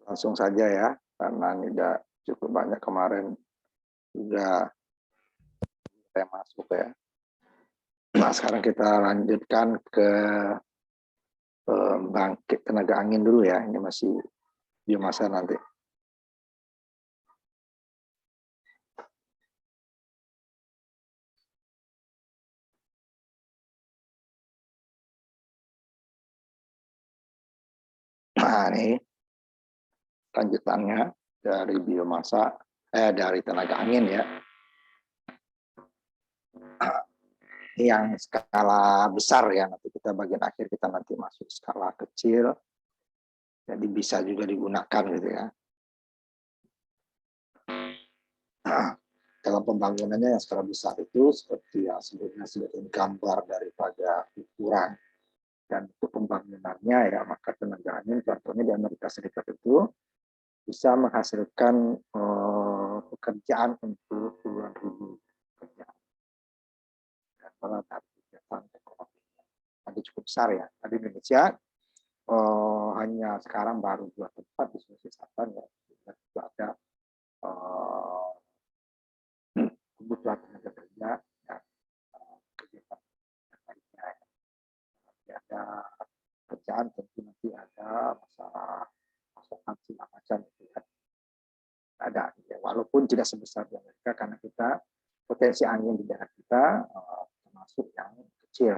Langsung saja ya, karena tidak cukup banyak kemarin juga saya masuk ya. Nah, sekarang kita lanjutkan ke bangkit tenaga angin dulu ya. Ini masih biomasa nanti. Nah, ini lanjutannya dari biomasa, dari tenaga angin ya. Ini yang skala besar ya, nanti kita bagian akhir kita nanti masuk skala kecil, jadi bisa juga digunakan gitu ya. Nah, dalam pembangunannya yang skala besar itu seperti yang sebelumnya sudah gambar daripada ukuran dan untuk pembangunannya ya, maka tenaga angin contohnya di Amerika Serikat itu bisa menghasilkan pekerjaan untuk puluhan ribu pekerjaan. Dan kalau kegiatan ekonomi nanti cukup besar ya. Di Indonesia hanya sekarang baru 2 tempat di Sulawesi Selatan ya, juga ada kebutuhan tenaga kerja dan kegiatan lainnya. Nanti ada kerjaan, tentu nanti ada masalah pasokan segala macam itu ya. Ada ya, walaupun tidak sebesar di Amerika karena kita potensi angin di daerah kita termasuk yang kecil.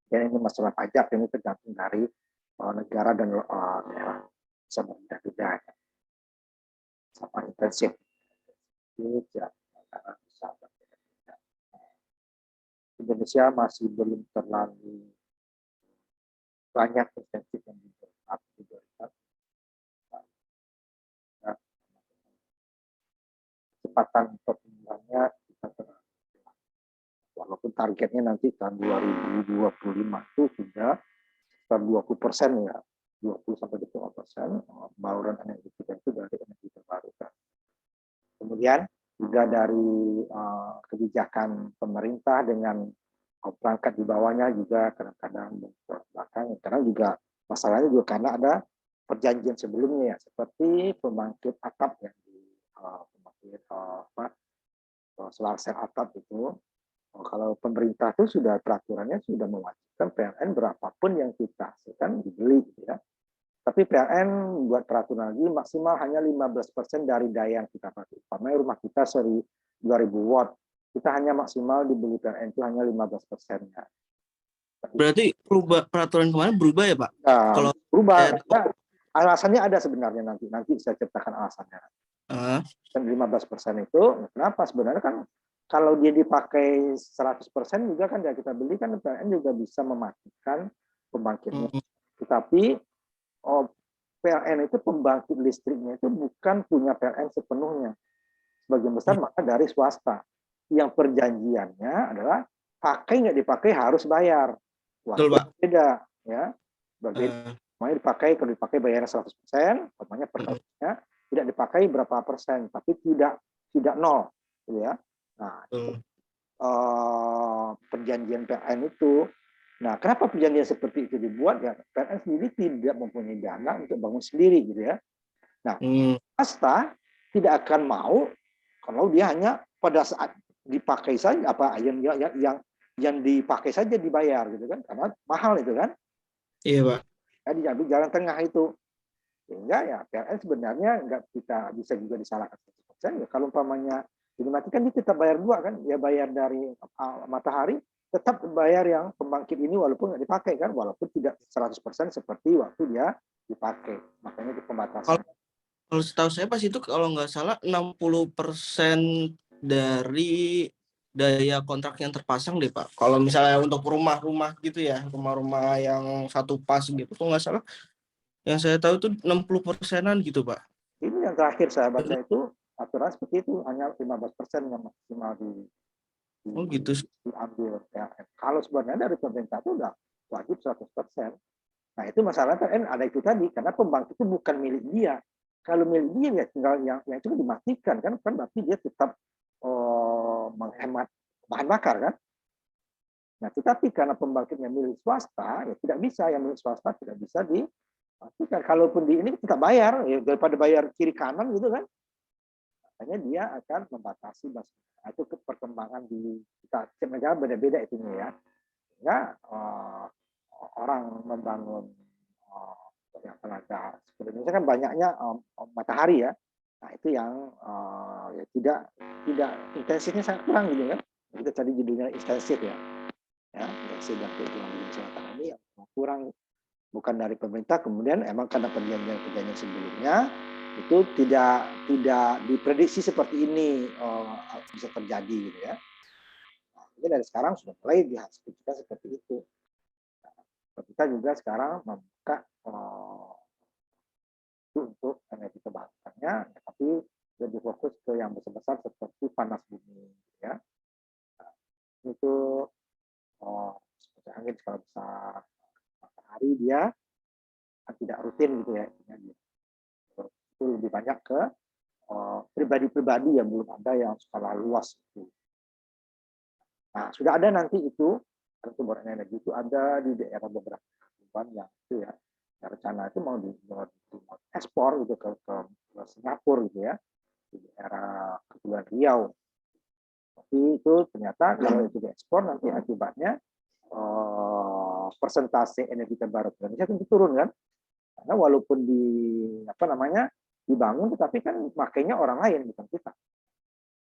Dan ini masalah pajak ini tergantung dari negara dan daerah, bisa berbeda-beda ya. Sama intensif ya, negara bisa berbeda-beda. Indonesia masih belum terlalu banyak intensif yang diberikan. Kecepatan pertumbuhannya kita terlalu, walaupun targetnya nanti tahun 2025 itu sudah sekitar 20% ya, 20-25% bauran energi kita itu dari energi terbarukan. Kemudian juga dari kebijakan pemerintah dengan perangkat di bawahnya juga kadang-kadang belakang, karena juga masalahnya juga karena ada perjanjian sebelumnya ya, seperti pembangkit atap yang di pembangkit solar cell atap itu. Kalau pemerintah itu sudah peraturannya sudah mewajibkan PLN berapapun yang kita hasilkan dibeli gitu ya. Tapi PLN buat peraturan lagi maksimal hanya 15% dari daya yang kita pakai. Karena rumah kita 2000 watt, kita hanya maksimal dibeli PLN itu hanya 15%-nya. Berarti peraturan kemarin berubah ya Pak? Kalau berubah, alasannya ada sebenarnya nanti saya ceritakan alasannya. Dan 15% itu kenapa sebenarnya kan kalau dia dipakai 100% juga kan ya kita beli kan PLN juga bisa mematikan pembangkitnya. Tetapi PLN itu pembangkit listriknya itu bukan punya PLN sepenuhnya. Sebagian besar maka dari swasta. Yang perjanjiannya adalah pakai nggak dipakai harus bayar. Beda ya. Mau dipakai, kalau dipakai bayar 100%, namanya per tahunnya, tidak dipakai berapa persen, tapi tidak nol, gitu ya. Nah, perjanjian PLN itu. Nah, kenapa perjanjian seperti itu dibuat? Ya, PLN sendiri tidak mempunyai dana untuk bangun sendiri, gitu ya. Nah, swasta tidak akan mau kalau dia hanya pada saat dipakai saja apa yang dipakai saja dibayar, gitu kan? Karena mahal itu kan. Iya, Pak. Ya, diambil jalan tengah itu. Sehingga ya PLN sebenarnya nggak kita bisa juga disalahkan 100%. Ya, kalau umpamanya dimatikan dia tetap bayar dua kan, ya bayar dari matahari, tetap bayar yang pembangkit ini walaupun nggak dipakai kan, walaupun tidak 100% seperti waktu dia dipakai. Makanya di pembatasan. Kalau setahu saya pas itu kalau nggak salah 60% dari daya kontrak yang terpasang deh Pak. Kalau misalnya untuk rumah-rumah gitu ya, rumah-rumah yang satu pas gitu, kalau nggak salah yang saya tahu itu 60%-an gitu Pak. Ini yang terakhir saya baca itu aturan seperti itu, hanya 15% yang maksimal diambil PLN. Kalau sebenarnya dari pemerintah itu udah wajib 100%. Nah itu masalah PLN ada itu tadi, karena pembangkit itu bukan milik dia. Kalau milik dia ya tinggal yang itu dimatikan kan berarti dia tetap menghemat bahan bakar kan. Nah tetapi karena pembangkitnya milik swasta ya tidak bisa, yang milik swasta tidak bisa Tapi kan kalaupun di ini kita bayar, ya daripada bayar kiri kanan gitu kan, makanya dia akan membatasi basis. Nah, itu perkembangan di kita setiap negara beda-beda itu ya. Sehingga orang membangun yang tenaga seperti Indonesia kan banyaknya matahari ya. Nah itu yang ya tidak intensifnya sangat kurang gitu kan. Kita cari judulnya intensif ya. Ya, intensif dan keuntungan di selatan ini yang kurang, bukan dari pemerintah, kemudian emang karena perjanjian-perjanjian sebelumnya itu tidak diprediksi seperti ini bisa terjadi gitu ya. Nah, jadi dari sekarang sudah mulai dihasilkan seperti itu. Nah, kita juga sekarang membuka untuk energi terbarukannya, tapi lebih fokus ke yang besar-besar seperti panas bumi gitu ya. Nah, itu seperti angin skala besar, matahari dia tidak rutin gitu ya. Itu lebih banyak ke pribadi-pribadi yang belum ada yang skala luas itu. Nah, sudah ada nanti itu sumber energi itu ada di daerah beberapa yang itu ya. Rencana itu mau ekspor gitu ke Singapura gitu ya, di daerah Kepulauan Riau. Tapi itu ternyata kalau itu diekspor nanti akibatnya persentase energi terbarukan Indonesia tentu turun kan, karena walaupun dibangun, tetapi kan makainya orang lain bukan kita.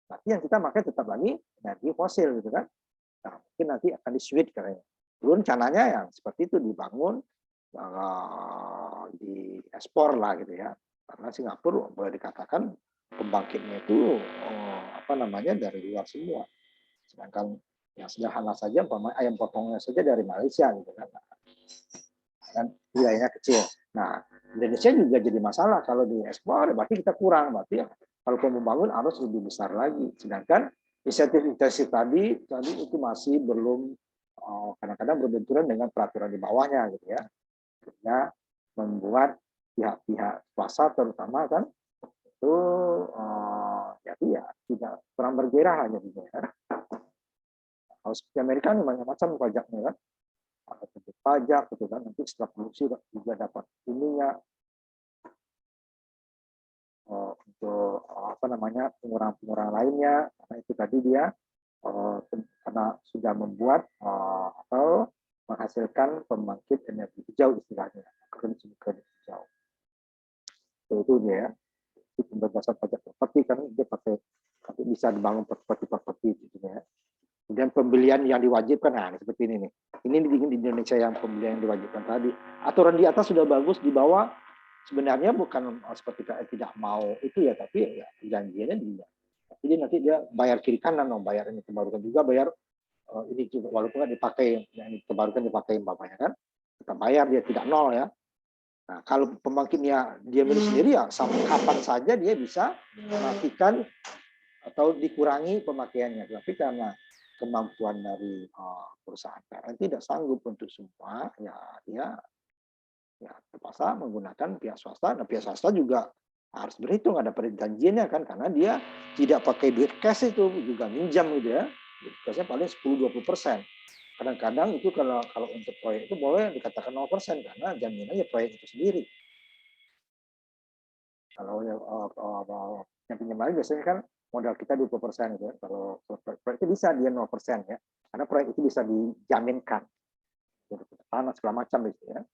Berarti yang kita pakai tetap lagi energi fosil gitu kan. Nah, mungkin nanti akan di-switch katanya. Dulu rencananya yang seperti itu dibangun, di ekspor lah gitu ya. Karena Singapura boleh dikatakan pembangkitnya itu dari luar semua. Sedangkan yang sederhana saja, ayam potongnya saja dari Malaysia gitu kan. Dan wilayahnya kecil. Nah, Indonesia juga jadi masalah kalau diekspor, berarti kita kurang. Berarti kalau membangun harus lebih besar lagi. Sedangkan insentif intensif tadi itu masih belum, kadang-kadang berbenturan dengan peraturan di bawahnya gitu ya. Sehingga membuat pihak-pihak swasta terutama kan itu jadi ya tidak kurang bergairah hanya gitu ya. Kalau seperti Amerika ini banyak macam pajaknya kan. Ada pajak gitu kan, nanti setelah produksi juga dapat ininya untuk pengurangan lainnya, karena itu tadi dia karena sudah membuat atau menghasilkan pembangkit energi hijau istilahnya, kredit hijau. Itu dia ya, itu pembebasan pajak properti kan dia pakai bisa dibangun properti gitu ya. Kemudian pembelian yang diwajibkan, nah seperti ini nih. Ini di Indonesia yang pembelian yang diwajibkan tadi. Aturan di atas sudah bagus, di bawah sebenarnya bukan seperti tidak mau itu ya, tapi ya perjanjiannya juga. Tapi dia nanti dia bayar kiri kanan, bayar ini terbarukan juga, bayar ini juga walaupun kan dipakai, yang terbarukan dipakai umpamanya kan, kita bayar dia tidak nol ya. Nah kalau pembangkitnya dia milik sendiri ya sampai kapan saja dia bisa mematikan atau dikurangi pemakaiannya. Tapi karena kemampuan dari perusahaan PLN tidak sanggup untuk semua, ya dia ya terpaksa menggunakan pihak swasta. Nah pihak swasta juga harus berhitung, ada perjanjiannya kan, karena dia tidak pakai duit cash, itu juga minjam gitu ya. Cashnya paling 10-20%. Kadang-kadang itu kalau untuk proyek itu boleh dikatakan 0% karena jaminannya proyek itu sendiri. Kalau yang pinjam lagi biasanya kan modal kita 20% gitu ya. Kalau proyek itu bisa dia 0% ya. Karena proyek itu bisa dijaminkan. Tanah segala macam gitu ya.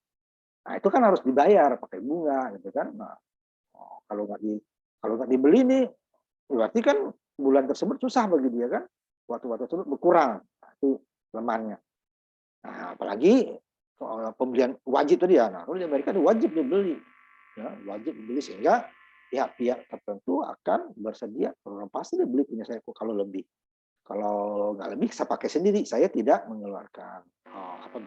Nah, itu kan harus dibayar pakai bunga gitu kan. Nah, kalau nggak dibeli nih berarti kan bulan tersebut susah bagi dia kan. Waktu-waktu tersebut berkurang. Nah, itu kelemahannya. Nah, apalagi pembelian wajib tadi ya. Nah, kalau di Amerika itu wajib dibeli. Ya, wajib dibeli sehingga pihak-pihak tertentu akan bersedia, pasti dia beli punya saya kalau lebih. Kalau nggak lebih saya pakai sendiri, saya tidak mengeluarkan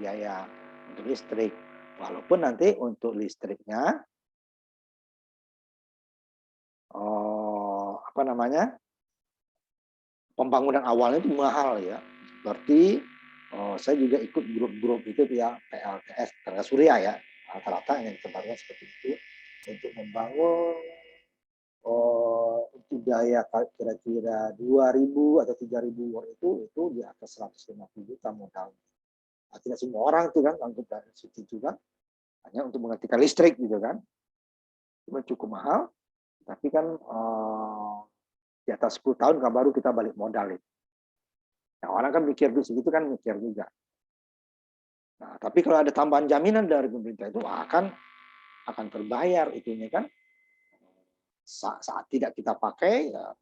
biaya untuk listrik. Walaupun nanti untuk listriknya pembangunan awalnya itu mahal ya. Seperti saya juga ikut grup-grup itu ya, PLTS tenaga surya ya, rata-rata yang ditebarkan seperti itu untuk membangun untuk daya kira-kira 2.000 atau 3.000 watt itu di atas 150 juta modal. Nah, tidak semua orang tuh kan anggap dari situ juga. Nah, hanya untuk menggantikan listrik gitu kan. Cuma cukup mahal, tapi kan di atas 10 tahun kan baru kita balik modal itu. Nah, orang kan mikir di segitu kan mikir juga. Nah, tapi kalau ada tambahan jaminan dari pemerintah itu akan terbayar itunya kan. Saat tidak kita pakai ya,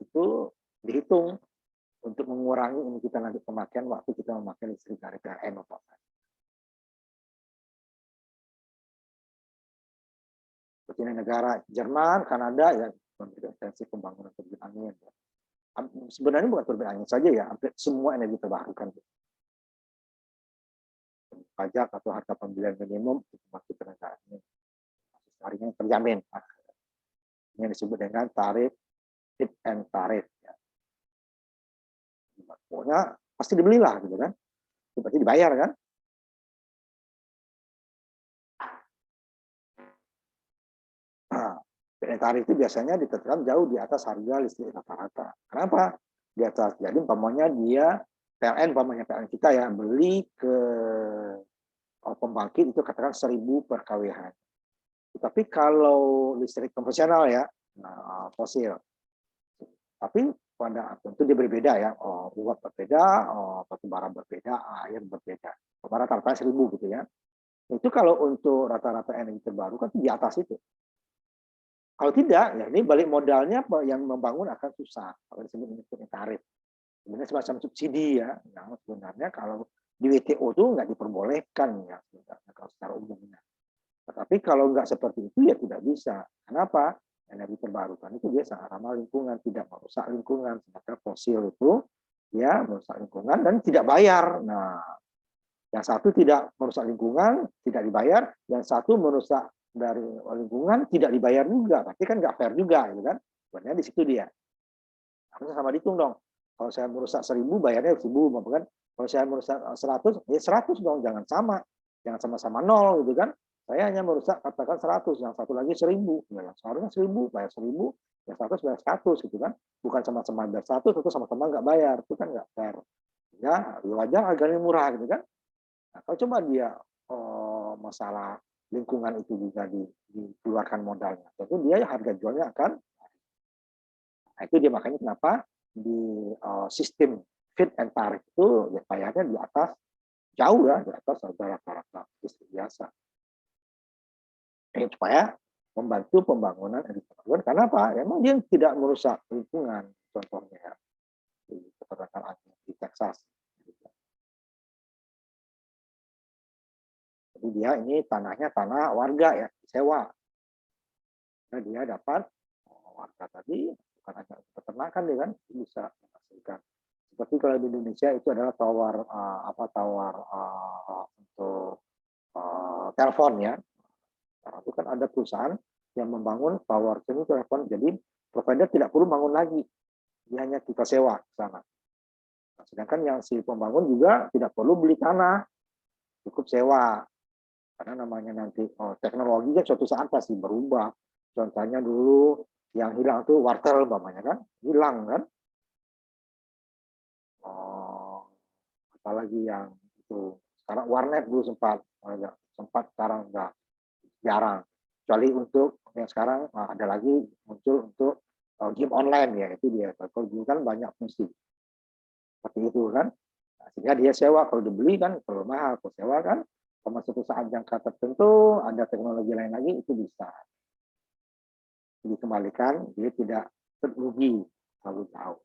itu dihitung untuk mengurangi ini kita nanti pemakaian waktu kita memakai listrik dari PLN atau apa. Seperti negara Jerman, Kanada ya intensi pembangunan turbin angin. Sebenarnya bukan turbin angin saja ya, hampir semua energi terbarukan. Pajak atau harga pembelian minimum itu masuk ke negara ini. Tarifnya terjamin. Ini disebut dengan tarif fit and tarif. Ya. Pokoknya pasti dibelilah gitu kan, pasti dibayar kan. Nah, fit and tarif itu biasanya ditetapkan jauh di atas harga listrik rata-rata. Kenapa? Di atas. Jadi umpamanya dia umpamanya PLN kita ya beli ke pembangkit itu katakan 1.000 per kWh. Tapi kalau listrik konvensional ya, fosil. Tapi pada tentu dia berbeda ya, uap berbeda, batu bara berbeda, air berbeda. Rata-rata 1.000 gitu ya. Itu kalau untuk rata-rata energi terbarukan di atas itu. Kalau tidak, ya ini balik modalnya yang membangun akan susah. Kalau disebut ini tarif. Sebenarnya semacam subsidi ya. Nah, sebenarnya kalau di WTO itu nggak diperbolehkan ya sebenarnya kalau secara umumnya. Tetapi kalau nggak seperti itu ya tidak bisa. Kenapa? Energi terbarukan itu dia sangat ramah lingkungan, tidak merusak lingkungan. Sedangkan fosil itu ya merusak lingkungan dan tidak bayar. Nah, yang satu tidak merusak lingkungan, tidak dibayar. Yang satu merusak dari lingkungan, tidak dibayar juga. Berarti kan nggak fair juga, gitu kan? Sebenarnya di situ dia. Harusnya sama dihitung dong. Kalau saya merusak 1.000, bayarnya 1.000, kan? Kalau saya merusak 100, ya 100 dong, jangan sama. Jangan sama-sama 0, gitu kan? Saya hanya merusak katakan 100, yang satu lagi 1.000. Ya, yang seharusnya 1.000, bayar 1.000, yang 100 bayar 100 gitu kan. Bukan sama-sama bayar 100, atau sama-sama nggak bayar. Itu kan nggak fair. Ya, wajar harganya murah gitu kan. Nah, kalau coba dia masalah lingkungan itu juga dikeluarkan modalnya, tentu dia harga jualnya akan. Nah, itu dia makanya kenapa di sistem fit and tarif itu ya bayarnya di atas jauh ya, di atas rata-rata listrik biasa. Supaya membantu pembangunan energi terbarukan. Karena apa? Emang dia tidak merusak lingkungan, contohnya ya, di peternakan angin di Texas. Jadi dia ini tanahnya tanah warga ya, sewa. Nah, dia dapat warga tadi bukan hanya peternakan dia kan bisa menghasilkan. Seperti kalau di Indonesia itu adalah tawar untuk telepon ya. Nah, itu kan ada perusahaan yang membangun tower ini telepon. Jadi provider tidak perlu bangun lagi, dia hanya kita sewa ke sana. Nah, sedangkan yang si pembangun juga tidak perlu beli tanah, cukup sewa. Karena namanya nanti teknologi kan suatu saat pasti berubah. Contohnya dulu yang hilang tuh wartel umpamanya kan, hilang kan. Apalagi yang itu sekarang warnet dulu sempat sekarang enggak, jarang. Kecuali untuk yang sekarang ada lagi muncul untuk game online ya, itu dia. Kalau dulu kan banyak fungsi seperti itu kan. Nah, sehingga dia sewa, kalau dibeli kan kalau mahal, kalau sewa kan sama suatu saat jangka tertentu ada teknologi lain lagi itu bisa dikembalikan, dia tidak terugi terlalu jauh.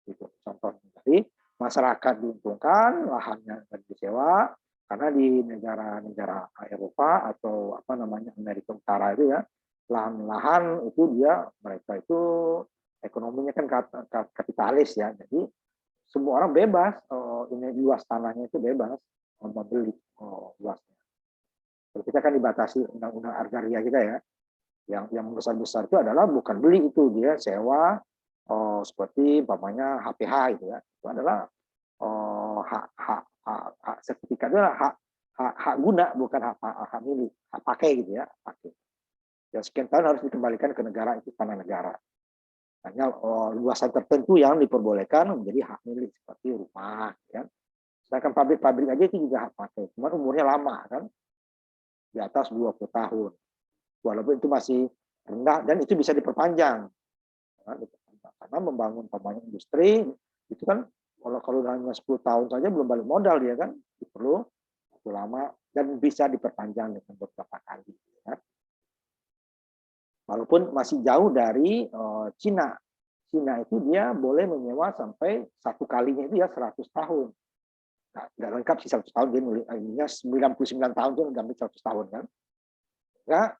Gitu. Contohnya tadi masyarakat diuntungkan, lahannya disewa, karena di negara-negara Eropa atau apa namanya Amerika Utara itu ya, lahan-lahan itu mereka itu ekonominya kan kapitalis ya, jadi semua orang bebas, ini luas tanahnya itu bebas membeli luasnya. Kalau kita kan dibatasi undang-undang agraria kita ya, yang besar-besar itu adalah bukan beli, itu dia sewa, seperti umpamanya HPH itu ya, itu adalah hak sertifikat itu adalah hak guna, bukan hak milik, hak pakai gitu ya, pakai. Ya sekian tahun harus dikembalikan ke negara, itu tanah negara. Hanya luasan tertentu yang diperbolehkan menjadi hak milik seperti rumah, ya. Sedangkan pabrik-pabrik aja itu juga hak pakai, cuma umurnya lama kan. di atas 20 tahun. Walaupun itu masih rendah dan itu bisa diperpanjang. Karena membangun pemain industri itu kan kalau hanya 10 tahun saja belum balik modal dia kan, perlu waktu lama dan bisa diperpanjang dengan beberapa kali. Ya. Walaupun masih jauh dari Cina. Cina itu dia boleh menyewa sampai satu kalinya itu ya 100 tahun. Nah, nggak lengkap sih 100 tahun, dia nulisnya 99 tahun itu sampai 100 tahun kan. Ya,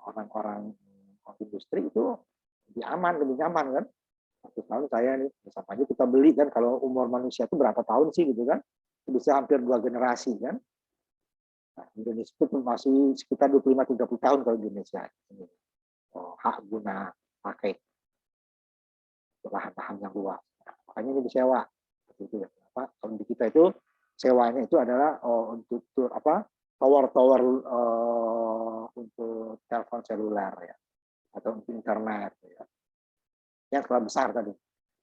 orang-orang industri itu lebih nyaman kan. 100 tahun saya nih, sama aja kita beli kan, kalau umur manusia itu berapa tahun sih gitu kan. Bisa hampir 2 generasi kan. Nah, Indonesia itu masih sekitar 25-30 tahun kalau di Indonesia. Hak guna pakai lahan-lahan yang luas. Nah, makanya ini disewa. Itu ya. Kalau di kita itu sewanya itu adalah untuk tower-tower untuk telepon seluler ya, atau untuk internet ya. Yang skala besar tadi.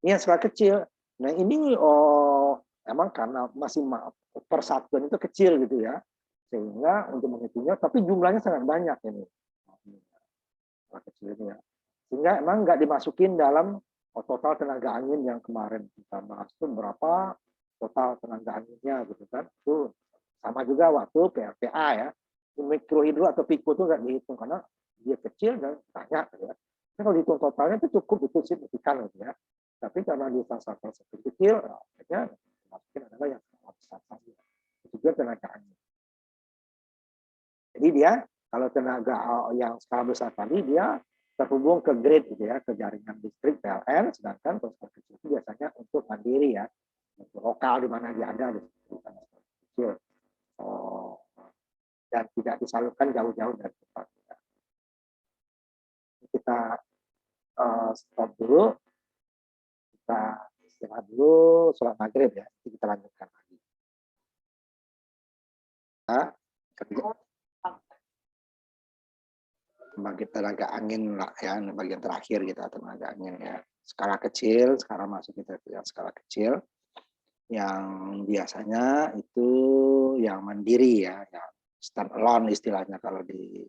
Ini yang skala kecil. Nah ini emang karena masih persatuan itu kecil gitu ya, sehingga untuk menghitungnya, tapi jumlahnya sangat banyak ini. Skala kecil ini ya. Sehingga emang nggak dimasukin dalam total tenaga angin yang kemarin kita bahas itu berapa total tenaga anginnya gitu kan. Itu sama juga waktu PLTA ya. Mikrohidro atau pico itu nggak dihitung karena dia kecil dan banyak ya. Nah, kalau dihitung totalnya itu cukup, itu signifikan gitu ya. Tapi karena di sasaran seperti kecil, akhirnya masukin adalah yang besar saja. Itu juga tenaga angin. Jadi dia kalau tenaga yang skala besar tadi dia terhubung ke grid gitu ya, ke jaringan listrik PLN, sedangkan kalau skala kecil itu biasanya untuk mandiri ya, untuk lokal di mana dia ada di kecil. Dan tidak disalurkan jauh-jauh dari tempat. Kita stop dulu, kita istirahat dulu, sholat maghrib ya, nanti kita lanjutkan lagi. Nah, bagi tenaga angin lah ya, bagian terakhir kita tenaga angin ya. Skala kecil, sekarang masuk kita yang skala kecil, yang biasanya itu yang mandiri ya, yang stand alone istilahnya kalau di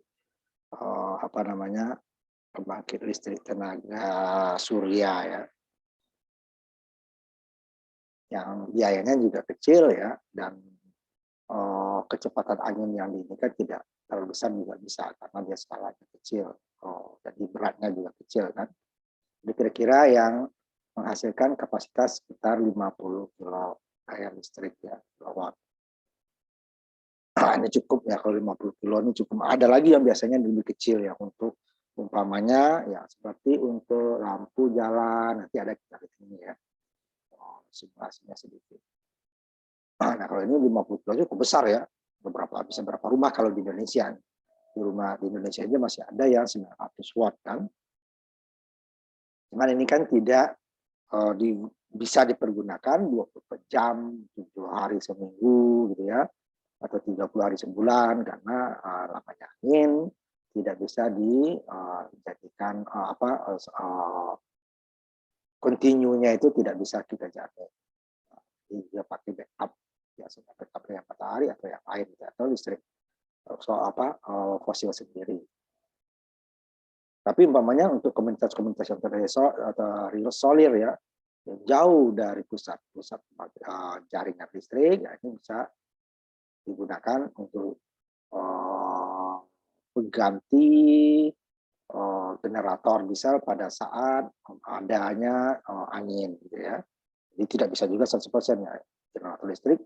pembangkit listrik tenaga surya ya, yang biayanya juga kecil ya, dan kecepatan angin yang diinginkan tidak terlalu besar juga bisa karena dia skalanya kecil, jadi beratnya juga kecil kan. Jadi kira-kira yang menghasilkan kapasitas sekitar 50 kilo air listrik ya, kilowatt. Nah, ini cukup ya, kalau 50 kilo ini cukup. Ada lagi yang biasanya lebih kecil ya, untuk umpamanya ya seperti untuk lampu jalan, nanti ada kita lihat ini ya, simulasinya sedikit. Nah kalau ini 50 kilo cukup besar ya, bisa berapa rumah kalau di Indonesia. Di rumah di Indonesia aja masih ada yang 900 watt kan. Cuman ini kan tidak bisa dipergunakan 24 jam, 7 hari seminggu gitu ya, atau 30 hari sebulan, karena lamanya angin tidak bisa dijadikan continue-nya itu tidak bisa kita jaga. Jadi dia pakai backup, biasanya backup yang matahari atau yang air atau listrik fosil sendiri. Tapi umpamanya untuk komunitas-komunitas yang real solar ya, yang jauh dari pusat jaringan listrik, ya ini bisa digunakan untuk pengganti generator diesel pada saat adanya angin gitu ya. Jadi tidak bisa juga 100% ya, generator listrik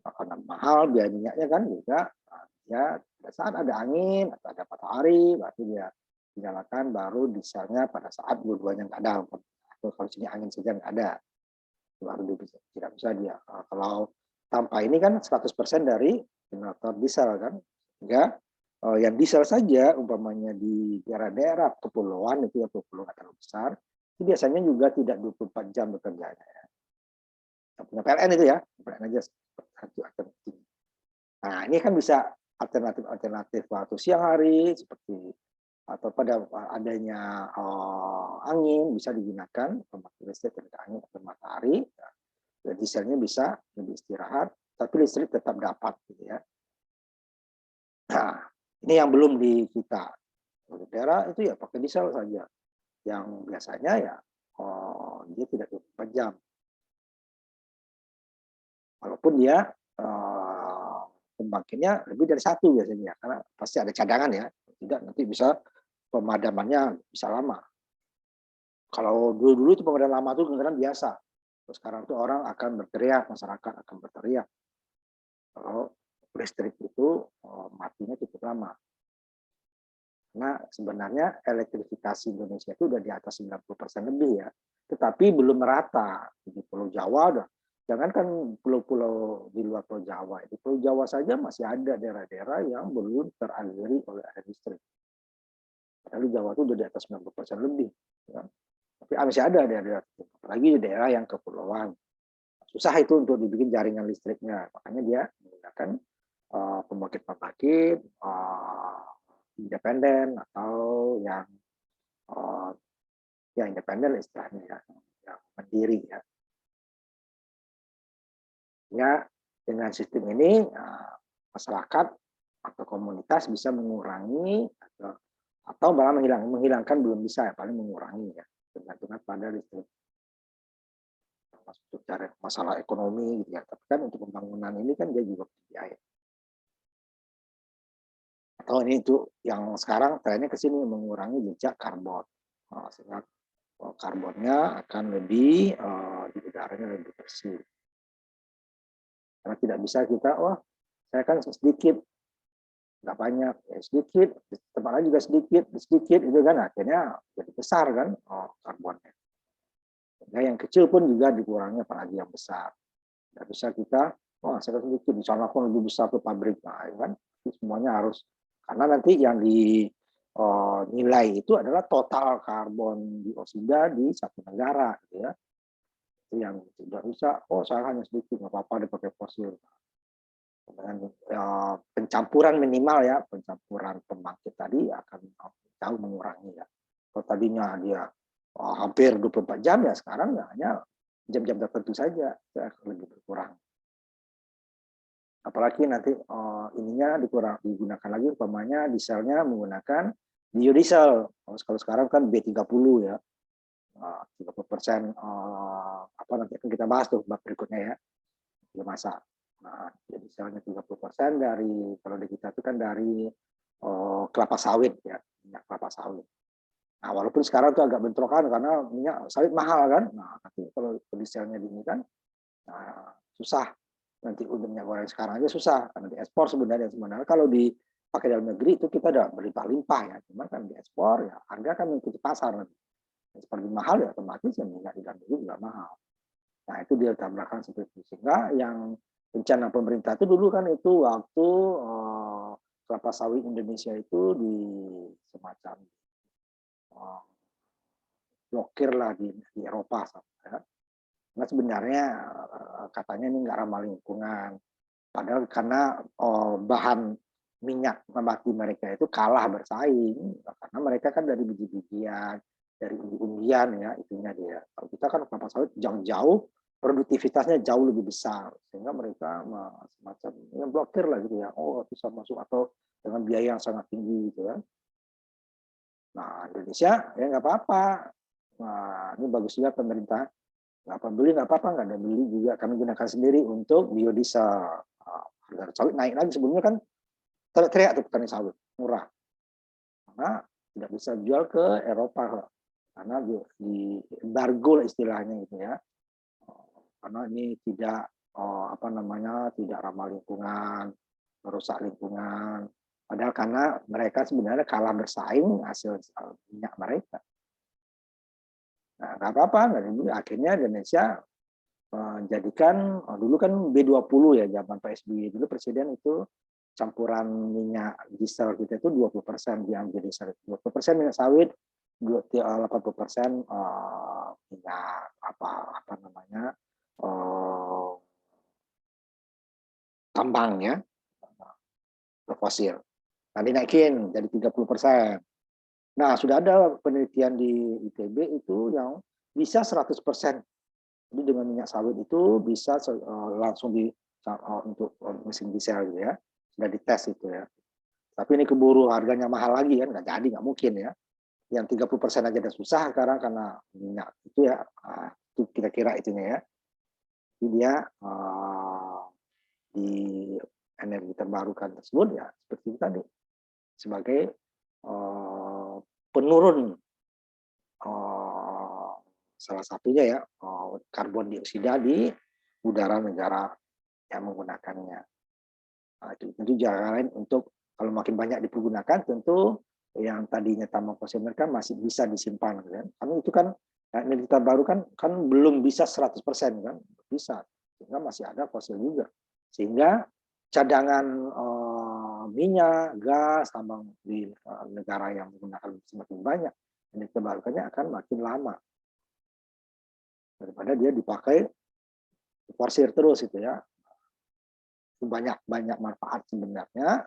karena mahal biaya minyaknya kan juga ya, pada saat ada angin atau ada matahari berarti dia dinyalakan, baru dieselnya pada saat dua-duanya nggak ada, atau kalau sini angin saja nggak ada baru tidak bisa dia. Kalau tanpa ini kan 100% dari generator diesel kan, sehingga yang diesel saja umpamanya di daerah-daerah kepulauan itu ya, pulau nggak terlalu besar, itu biasanya juga tidak 24 jam bekerjanya ya. Punya PLN itu ya, PLN aja satu alternatif. Nah ini kan bisa alternatif waktu siang hari seperti atau pada adanya angin bisa digunakan pembangkit listrik tenaga angin atau matahari. Ya, dieselnya bisa lebih istirahat, tapi listrik tetap dapat gitu ya. Nah, Ini yang belum di kita. Di daerah itu ya pakai diesel saja. Yang biasanya ya dia tidak 24 jam. Walaupun dia pembangkitnya lebih dari satu biasanya, karena pasti ada cadangan ya. Tidak nanti bisa pemadamannya bisa lama. Kalau dulu-dulu itu pemadaman lama itu kadang-kadang biasa. Terus sekarang itu orang akan berteriak, masyarakat akan berteriak. Kalau listrik itu matinya cukup lama. Karena sebenarnya elektrifikasi Indonesia itu udah di atas 90% lebih ya. Tetapi belum merata. Di Pulau Jawa jangankan pulau-pulau di luar Pulau Jawa. Di Pulau Jawa saja masih ada daerah-daerah yang belum teraliri oleh air listrik. Padahal Jawa itu udah di atas 90% lebih. Ya. Tapi masih ada daerah-daerah, apalagi di daerah yang kepulauan. Susah itu untuk dibikin jaringan listriknya. Makanya dia menggunakan pembangkit-pembangkit independen atau yang ya independen istilahnya ya, yang mandiri ya. Ya dengan sistem ini masyarakat atau komunitas bisa mengurangi atau malah menghilangkan belum bisa ya, paling mengurangi ya tergantung pada listrik. Masuk cari masalah ekonomi gitu ya. Tapi kan untuk pembangunan ini kan dia juga biaya. Atau ini itu yang sekarang trennya ke sini mengurangi jejak karbon. Sehingga karbonnya akan lebih di udaranya lebih bersih. Karena tidak bisa kita, saya kan sedikit, nggak banyak, ya sedikit, tempatnya juga sedikit, itu kan akhirnya jadi besar kan karbonnya. Ya, yang kecil pun juga dikurangi, apalagi yang besar. Nggak bisa kita, saya sedikit, di sana pun lebih besar ke pabrik, nah, kan semuanya harus, karena nanti yang dinilai itu adalah total karbon dioksida di satu negara, gitu ya. Itu yang tidak bisa, saya hanya sedikit, nggak apa-apa dipakai fosil. Dengan pencampuran minimal ya, pencampuran pembangkit tadi akan jauh mengurangi ya. Kalau tadinya dia hampir 24 jam ya, sekarang ya hanya jam-jam tertentu saja akan lebih berkurang. Apalagi nanti ininya digunakan lagi umpamanya dieselnya menggunakan biodiesel. Kalau sekarang kan B30 ya. 30% apa nanti akan kita bahas tuh bab berikutnya ya. Biomasa. Nah, dieselnya 30% dari kalau di kita itu kan dari kelapa sawit ya, minyak kelapa sawit. Nah, walaupun sekarang itu agak bentrokan karena minyak sawit mahal kan. Nah, nanti kalau dieselnya ini kan susah. Nanti untuk minyak goreng sekarang aja susah karena diekspor sebenarnya kalau dipakai dalam negeri itu kita udah berlimpah-limpah ya, cuma kan diekspor ya harga kan mengikuti pasar nanti. Seperti mahal ya otomatis yang minyak di dalam negeri juga mahal. Nah itu dia tabrakan seperti itu. Sehingga yang rencana pemerintah itu dulu kan itu waktu kelapa sawit Indonesia itu di semacam blokir lah di Eropa ya. Nah sebenarnya katanya ini nggak ramah lingkungan. Padahal karena bahan minyak nabati mereka itu kalah bersaing. Karena mereka kan dari biji-bijian, dari umbi-umbian ya, itunya dia. Kalau kita kan kelapa sawit jauh-jauh, produktivitasnya jauh lebih besar. Sehingga mereka semacam yang blokir lah gitu ya. Bisa masuk atau dengan biaya yang sangat tinggi gitu ya. Nah Indonesia ya nggak apa-apa. Nah ini bagus juga pemerintah. Nggak beli nggak apa-apa, nggak ada beli juga kami gunakan sendiri untuk biodiesel. Harga sawit naik lagi, sebelumnya kan teriak tuh petani sawit murah karena tidak bisa jual ke Eropa karena di embargo istilahnya gitu ya, karena ini tidak tidak ramah lingkungan, merusak lingkungan, padahal karena mereka sebenarnya kalah bersaing hasil minyak mereka. Nah nggak apa-apa, akhirnya Indonesia menjadikan dulu kan B20 ya, zaman Pak SBY dulu presiden itu campuran minyak diesel kita itu 20% yang jadi 20% minyak sawit, 80% minyak apa namanya tambang ya, fosil. Nah dinaikin jadi 30%. Nah sudah ada penelitian di ITB itu yang bisa 100%. Jadi dengan minyak sawit itu bisa langsung untuk mesin diesel gitu ya, sudah dites itu ya, Tapi ini keburu harganya mahal lagi kan, nggak jadi, nggak mungkin ya. Yang 30% aja udah susah sekarang karena minyak itu ya. Itu kira-kira itunya ya. Jadi dia di energi terbarukan tersebut ya seperti itu tadi, sebagai penurun salah satunya ya karbon dioksida di udara negara yang menggunakannya. Nah, itu tentu jangan lain untuk kalau makin banyak dipergunakan tentu yang tadinya tambang fosil mereka masih bisa disimpan kan. Karena itu kan energi terbarukan kan belum bisa 100% kan, bisa. Sehingga masih ada fosil juga. Sehingga cadangan minyak, gas, tambang di negara yang menggunakan semakin banyak, energi terbarukannya akan makin lama. Daripada dia dipakai diforsir terus itu ya. Banyak manfaat sebenarnya.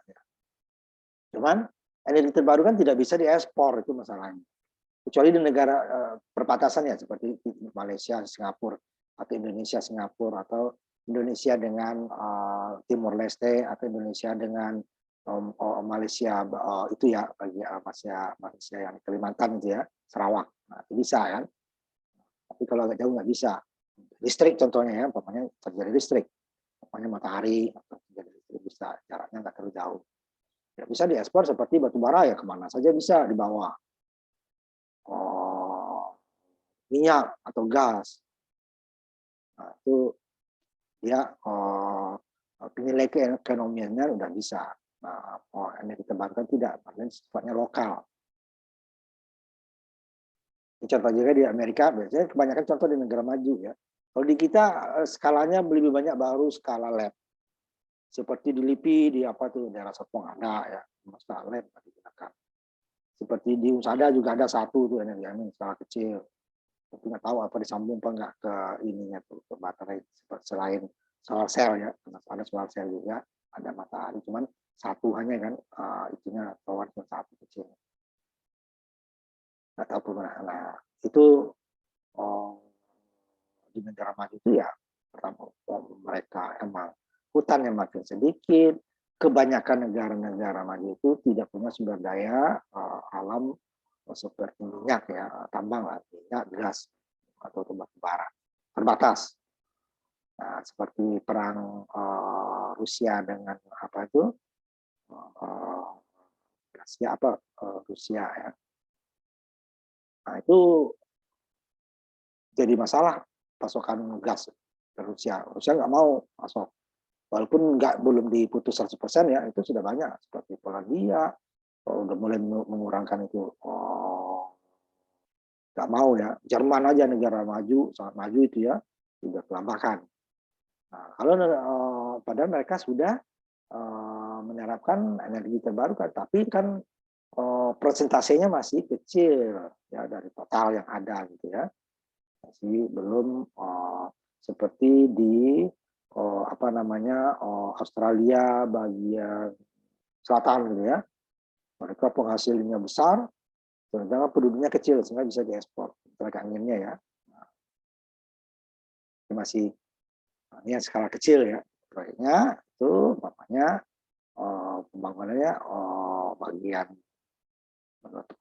Cuman energi terbarukan tidak bisa diekspor, itu masalahnya. Kecuali di negara perbatasan ya, seperti Malaysia, Singapura, atau Indonesia, Singapura, atau Indonesia dengan Timor Leste, atau Indonesia dengan Malaysia, itu ya, bagi Malaysia yang Kalimantan itu ya, Sarawak. Nah, itu bisa kan. Tapi kalau agak jauh nggak bisa. Listrik contohnya ya, umpamanya terjadi listrik. Umpamanya matahari, atau terjadi listrik bisa, jaraknya nggak terlalu jauh. Ya, bisa diekspor seperti batu bara ya, kemana saja bisa dibawa. Minyak atau gas. Nah, itu dia nilai keekonomiannya udah bisa. Nah, energi terbarukan tidak, karena sifatnya lokal. Contoh juga di Amerika, biasanya kebanyakan contoh di negara maju ya. Kalau di kita skalanya lebih banyak baru skala lab. Seperti di LIPI, di apa tuh, daerah Serpong ada ya, skala lab digunakan. Seperti di USADA juga ada satu tuh energi skala kecil. Tapi nggak tahu apa disambung apa nggak ke ininya tuh, ke baterai, selain solar cell ya, karena ada solar cell juga, ada matahari, cuman satu hanya kan itunya tower cuma satu kecil. Nggak tahu pemenang. Nah itu di negara maju itu ya pertama mereka emang hutannya makin sedikit, kebanyakan negara-negara maju itu tidak punya sumber daya alam seperti minyak ya, tambang lah, minyak, gas atau batu bara, terbatas. Nah, seperti perang Rusia dengan apa itu, Rusia ya. Nah, itu jadi masalah pasokan gas ke Rusia. Rusia nggak mau masuk. Walaupun belum diputus 100% ya, itu sudah banyak. Seperti Polandia, udah mulai mengurangkan itu. Nggak mau ya. Jerman aja negara maju, sangat maju itu ya, sudah kelabakan. Nah, kalau padahal mereka sudah menerapkan energi terbarukan, tapi kan persentasenya masih kecil ya dari total yang ada gitu ya, masih belum seperti di apa namanya Australia bagian selatan gitu ya, mereka penghasilnya besar, sedangkan penduduknya kecil sehingga bisa diekspor tenaga anginnya ya. Nah, masih ini yang skala kecil ya, proyeknya itu namanya pembangunannya bagian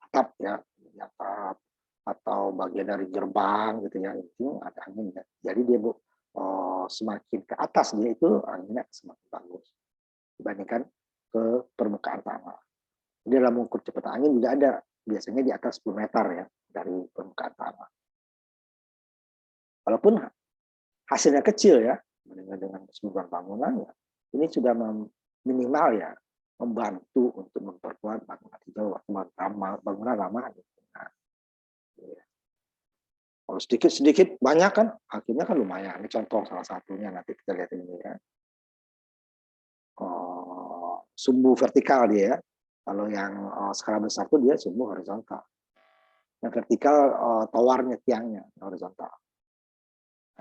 atap ya, atap atau bagian dari gerbang gitu ya, itu ada anginnya. Jadi dia semakin ke atas dia itu anginnya semakin bagus dibandingkan ke permukaan tanah. Jadi dalam mengukur kecepatan angin juga ada, biasanya di atas 10 meter ya dari permukaan tanah. Walaupun hasilnya kecil ya, dengan keseluruhan bangunan ya, ini sudah minimal ya membantu untuk memperkuat bangunan hijau, bangunan ramah. Nah, ya. Kalau sedikit banyak kan, akhirnya kan lumayan. Ini contoh salah satunya, nanti kita lihat ini ya. Sumbu vertikal dia ya. Kalau yang skala besar itu dia sumbu horizontal. Yang vertikal towernya, tiangnya horizontal.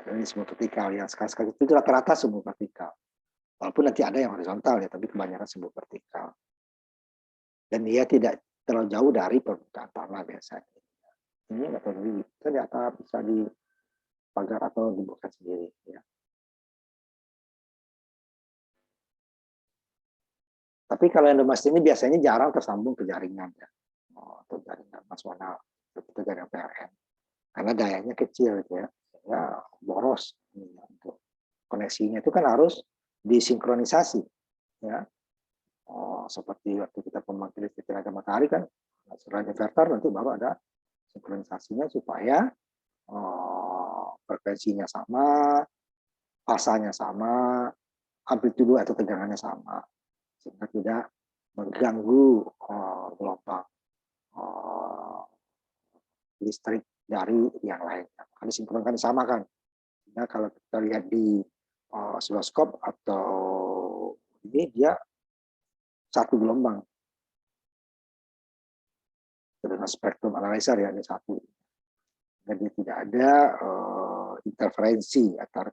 Ini sumbu vertikal yang skala itu rata-rata sumbu vertikal. Walaupun nanti ada yang horizontal ya, tapi kebanyakan sumbu vertikal. Dan dia tidak terlalu jauh dari permukaan tanah biasanya. Ini nggak terlalu bisa di atap, bisa di pagar atau dibuka sendiri. Ya. Tapi kalau yang domestik ini biasanya jarang tersambung ke jaringan ya, atau jaringan nasional, atau jaringan PLN, karena dayanya kecil gitu ya, ya boros untuk koneksinya itu kan harus disinkronisasi ya. Seperti waktu kita pembangkit listrik tenaga matahari kan, selain inverter nanti baru ada sinkronisasinya supaya frekuensinya sama, fasanya sama, amplitudo atau tegangannya sama, sehingga tidak mengganggu gelombang listrik dari yang lainnya. Karena sinkronkan sama kan. Nah, kalau kita lihat di oscilloscope atau ini dia satu gelombang dengan spektrum analyzer ya, ini satu. Jadi tidak ada interferensi antara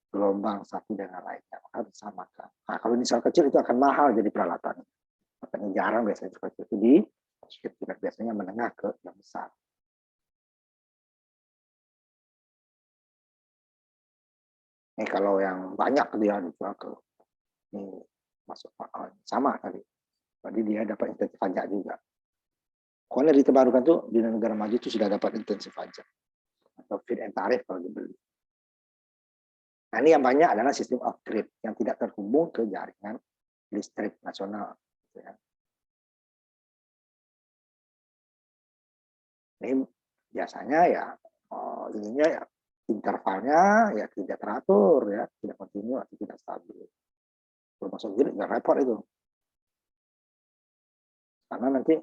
gelombang satu dengan lainnya, maka disamakan. Nah, kalau misal kecil itu akan mahal jadi peralatan. Makanya jarang biasanya kecil itu di biasanya menengah ke yang besar. Ini kalau yang banyak dia dijual ke ini masuk sama tadi. Jadi dia dapat insentif pajak juga. Kalau diterbarukan tuh di negara maju itu sudah dapat insentif pajak atau feed and tarif kalau dibeli. Nah, ini yang banyak adalah sistem off grid yang tidak terhubung ke jaringan listrik nasional. Ini biasanya ya ininya ya intervalnya ya tidak teratur ya, tidak kontinu atau tidak stabil. Kalau masuk grid nggak repot itu. Karena nanti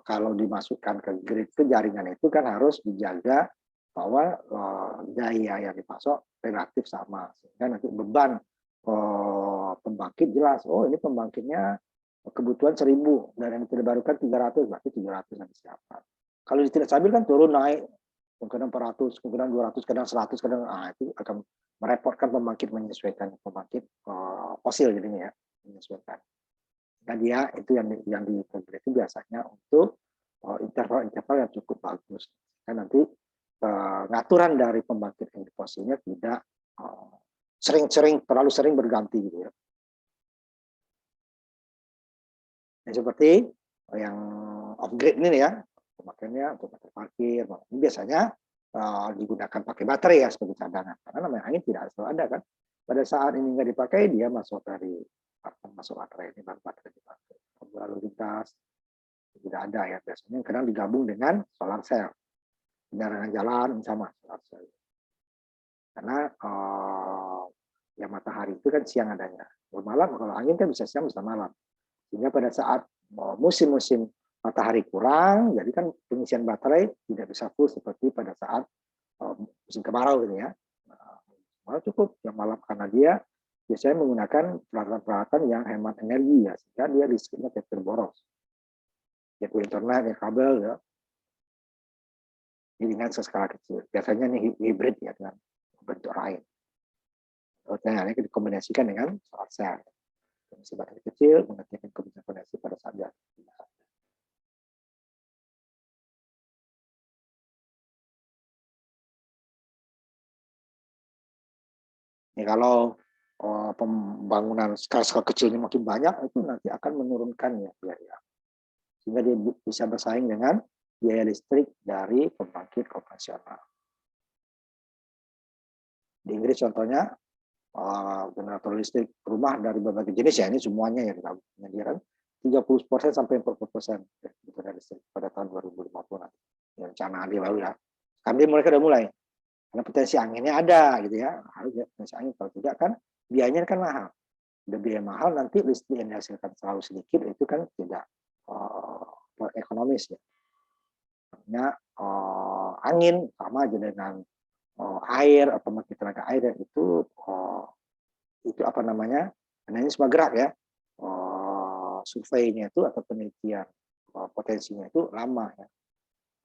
kalau dimasukkan ke grid ke jaringan itu kan harus dijaga bahwa daya yang dipasok relatif sama, sehingga nanti beban pembangkit jelas. Oh, ini pembangkitnya kebutuhan 1000 dan yang terbarukan 300, berarti 700 yang disiapkan. Kalau tidak stabil kan turun naik, kadang 400, kadang 200, kadang 100, kadang itu akan merepotkan pembangkit menyesuaikan pembangkit fosil jadinya ya, menyesuaikan. Nah, dia itu yang dikonversi itu biasanya untuk interval-interval yang cukup bagus. Dan nanti pengaturan dari pembangkit energi fosilnya tidak terlalu sering berganti gitu ya. Nah, seperti yang off grid ini ya, pemakaiannya untuk baterai parkir, ini biasanya digunakan pakai baterai ya sebagai cadangan. Karena namanya angin tidak selalu ada kan. Pada saat ini nggak dipakai, dia masuk baterai ini, baru baterai dipakai. Lalu lintas tidak ada ya, biasanya kadang digabung dengan solar cell. Penerangan jalan sama solar cell. Karena yang matahari itu kan siang adanya. Malam kalau angin kan bisa siang bisa malam. Sehingga pada saat musim-musim matahari kurang, jadi kan pengisian baterai tidak bisa full seperti pada saat musim kemarau gitu ya. Malah cukup yang malam karena dia biasanya menggunakan peralatan-peralatan yang hemat energi ya, sehingga dia listriknya tidak terboros. Yaitu internet, ya kabel ya. Ini dengan skala kecil. Biasanya ini hibrid ya dengan bentuk lain. Ini dikombinasikan dengan solar cell. Kondisi baterai kecil mengerjakan koneksi pada saat dia. Ini kalau pembangunan skala kecilnya makin banyak, itu nanti akan menurunkan ya biaya. Sehingga dia bisa bersaing dengan biaya listrik dari pembangkit konvensional. Di Inggris contohnya, generator listrik rumah dari berbagai jenis ya, ini semuanya yang menyediakan 30% sampai 40% kebutuhan listrik pada tahun 2050 nanti. Ya, rencana di lalu ya. Kami mereka sudah mulai. Karena potensi anginnya ada gitu ya. Harus ya, potensi angin, kalau tidak kan biayanya kan mahal. Udah biaya mahal, nanti listrik yang dihasilkan terlalu sedikit itu kan tidak ekonomis ya. Artinya angin sama aja dengan air atau pembangkit tenaga air itu apa namanya, karena ini semua gerak ya, surveinya itu atau penelitian potensinya itu lama ya,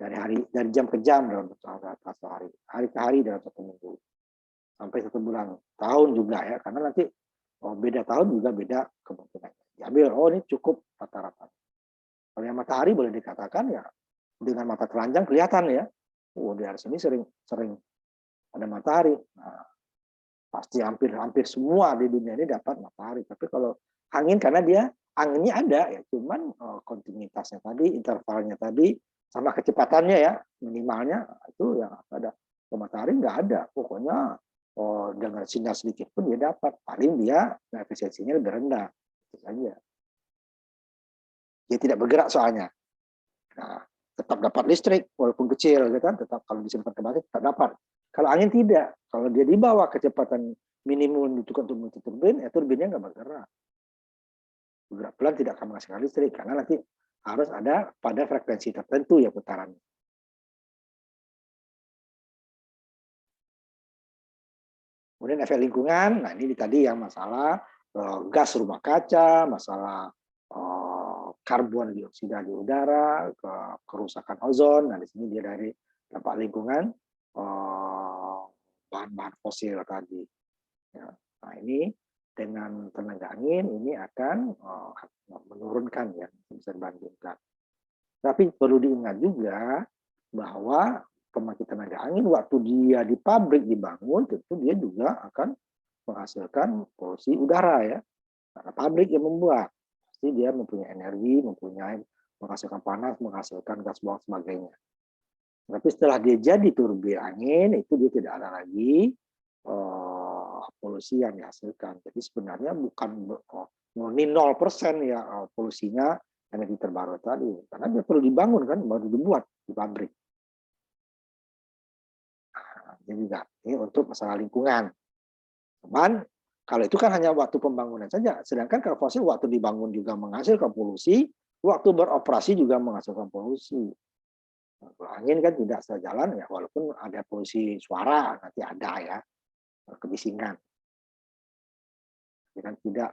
dari jam ke jam dalam satu hari ke hari dalam satu minggu sampai 1 bulan, tahun juga ya, karena nanti beda tahun juga beda kemungkinan diambil. Ini cukup rata-rata. Kalau yang matahari boleh dikatakan ya dengan mata telanjang kelihatan ya, di hari sini sering ada matahari. Nah, pasti hampir semua di dunia ini dapat matahari. Tapi kalau angin karena dia anginnya ada ya, cuman kontinuitasnya tadi, intervalnya tadi, sama kecepatannya ya, minimalnya itu yang ada. Kalau matahari nggak ada, pokoknya dengan sinar sedikit pun dia dapat. Paling dia efisiensinya lebih rendah, itu saja. Dia tidak bergerak soalnya. Nah, tetap dapat listrik walaupun kecil, gitu kan? Tetap kalau disimpan ke baterai tetap dapat. Kalau angin tidak, kalau dia di bawah kecepatan minimum itu untuk turbin, ya turbinnya nggak bergerak. Bergerak pelan tidak akan menghasilkan listrik karena nanti harus ada pada frekuensi tertentu ya putarannya. Kemudian efek lingkungan, nah ini tadi yang masalah gas rumah kaca, masalah karbon dioksida di udara, kerusakan ozon. Nah di sini dia dari dampak lingkungan, bahan-bahan fosil tadi. Ya. Nah ini dengan tenaga angin ini akan menurunkan ya, bisa dibandingkan. Tapi perlu diingat juga bahwa pembangkit tenaga angin waktu dia di pabrik dibangun tentu dia juga akan menghasilkan polusi udara ya, karena pabrik yang membuat pasti dia mempunyai energi, menghasilkan panas, menghasilkan gas buang sebagainya. Tapi setelah dia jadi turbin angin itu dia tidak ada lagi polusi yang dihasilkan. Jadi sebenarnya bukan murni 0% ya polusinya energi terbaru tadi, karena dia perlu dibangun kan, baru dibuat di pabrik. Ini juga ini untuk masalah lingkungan. Cuman kalau itu kan hanya waktu pembangunan saja, sedangkan kalau fosil waktu dibangun juga menghasilkan polusi, waktu beroperasi juga menghasilkan polusi. Kalau angin kan tidak sejalan ya, walaupun ada polusi suara nanti ada ya, kebisingan. Tapi kan tidak,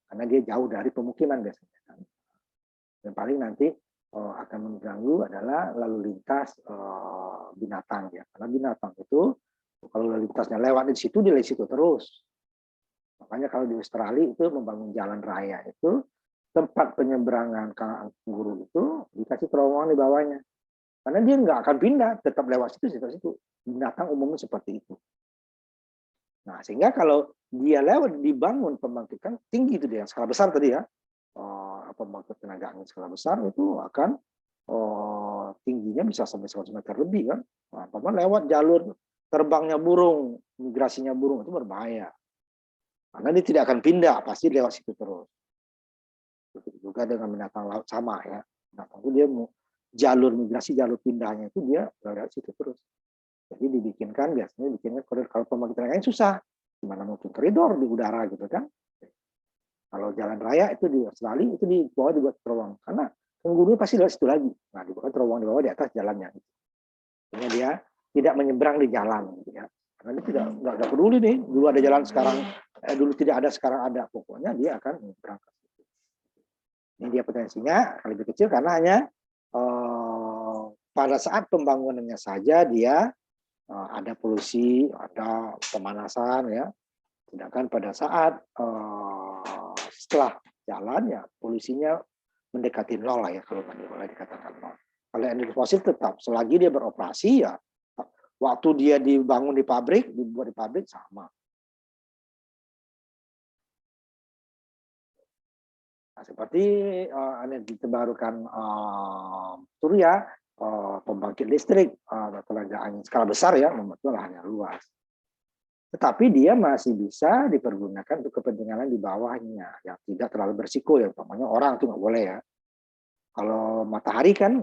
karena dia jauh dari pemukiman biasanya. Dan paling nanti akan mengganggu adalah lalu lintas binatang ya, karena binatang itu kalau lalu lintasnya lewat di situ, dia di situ terus. Makanya kalau di Australia itu membangun jalan raya itu tempat penyeberangan kanguru itu dikasih terowongan di bawahnya, karena dia nggak akan pindah, tetap lewat situ. Binatang umumnya seperti itu. Nah sehingga kalau dia lewat dibangun pembangkitan tinggi itu dia skala besar tadi ya, pembangkit tenaga angin skala besar itu akan tingginya bisa sampai 100 meter lebih kan. Nah, lewat jalur terbangnya burung, migrasinya burung itu berbahaya. Karena dia tidak akan pindah, pasti lewat situ terus. Begitu juga dengan binatang laut sama ya. Binatang itu dia jalur migrasi, jalur pindahnya itu dia lewat situ terus. Jadi biasanya bikinnya koridor. Kalau pembangkit tenaga angin susah, gimana mungkin koridor di udara gitu kan. Kalau jalan raya itu di Australia itu di bawah dibuat terowongan, karena kanguru pasti lewat situ lagi. Nah, dibuat terowongan di bawah, di atas jalannya. Sehingga dia tidak menyeberang di jalan, gitu ya. Karena dia nggak peduli nih, dulu ada jalan sekarang, dulu tidak ada sekarang ada. Pokoknya dia akan menyeberang ke situ. Ini dia potensinya lebih kecil karena hanya pada saat pembangunannya saja dia ada polusi, ada pemanasan ya. Sedangkan pada saat setelah jalan ya polusinya mendekati nol lah ya, kalau boleh dikatakan nol. Kalau energi fosil tetap selagi dia beroperasi ya, waktu dia dibangun di pabrik, dibuat di pabrik sama. Nah, seperti energi terbarukan surya, pembangkit listrik, tenaga angin skala besar ya, membuat lahannya luas. Tetapi dia masih bisa dipergunakan untuk kepentingan di bawahnya yang tidak terlalu berisiko ya, umpamanya orang itu nggak boleh ya. Kalau matahari kan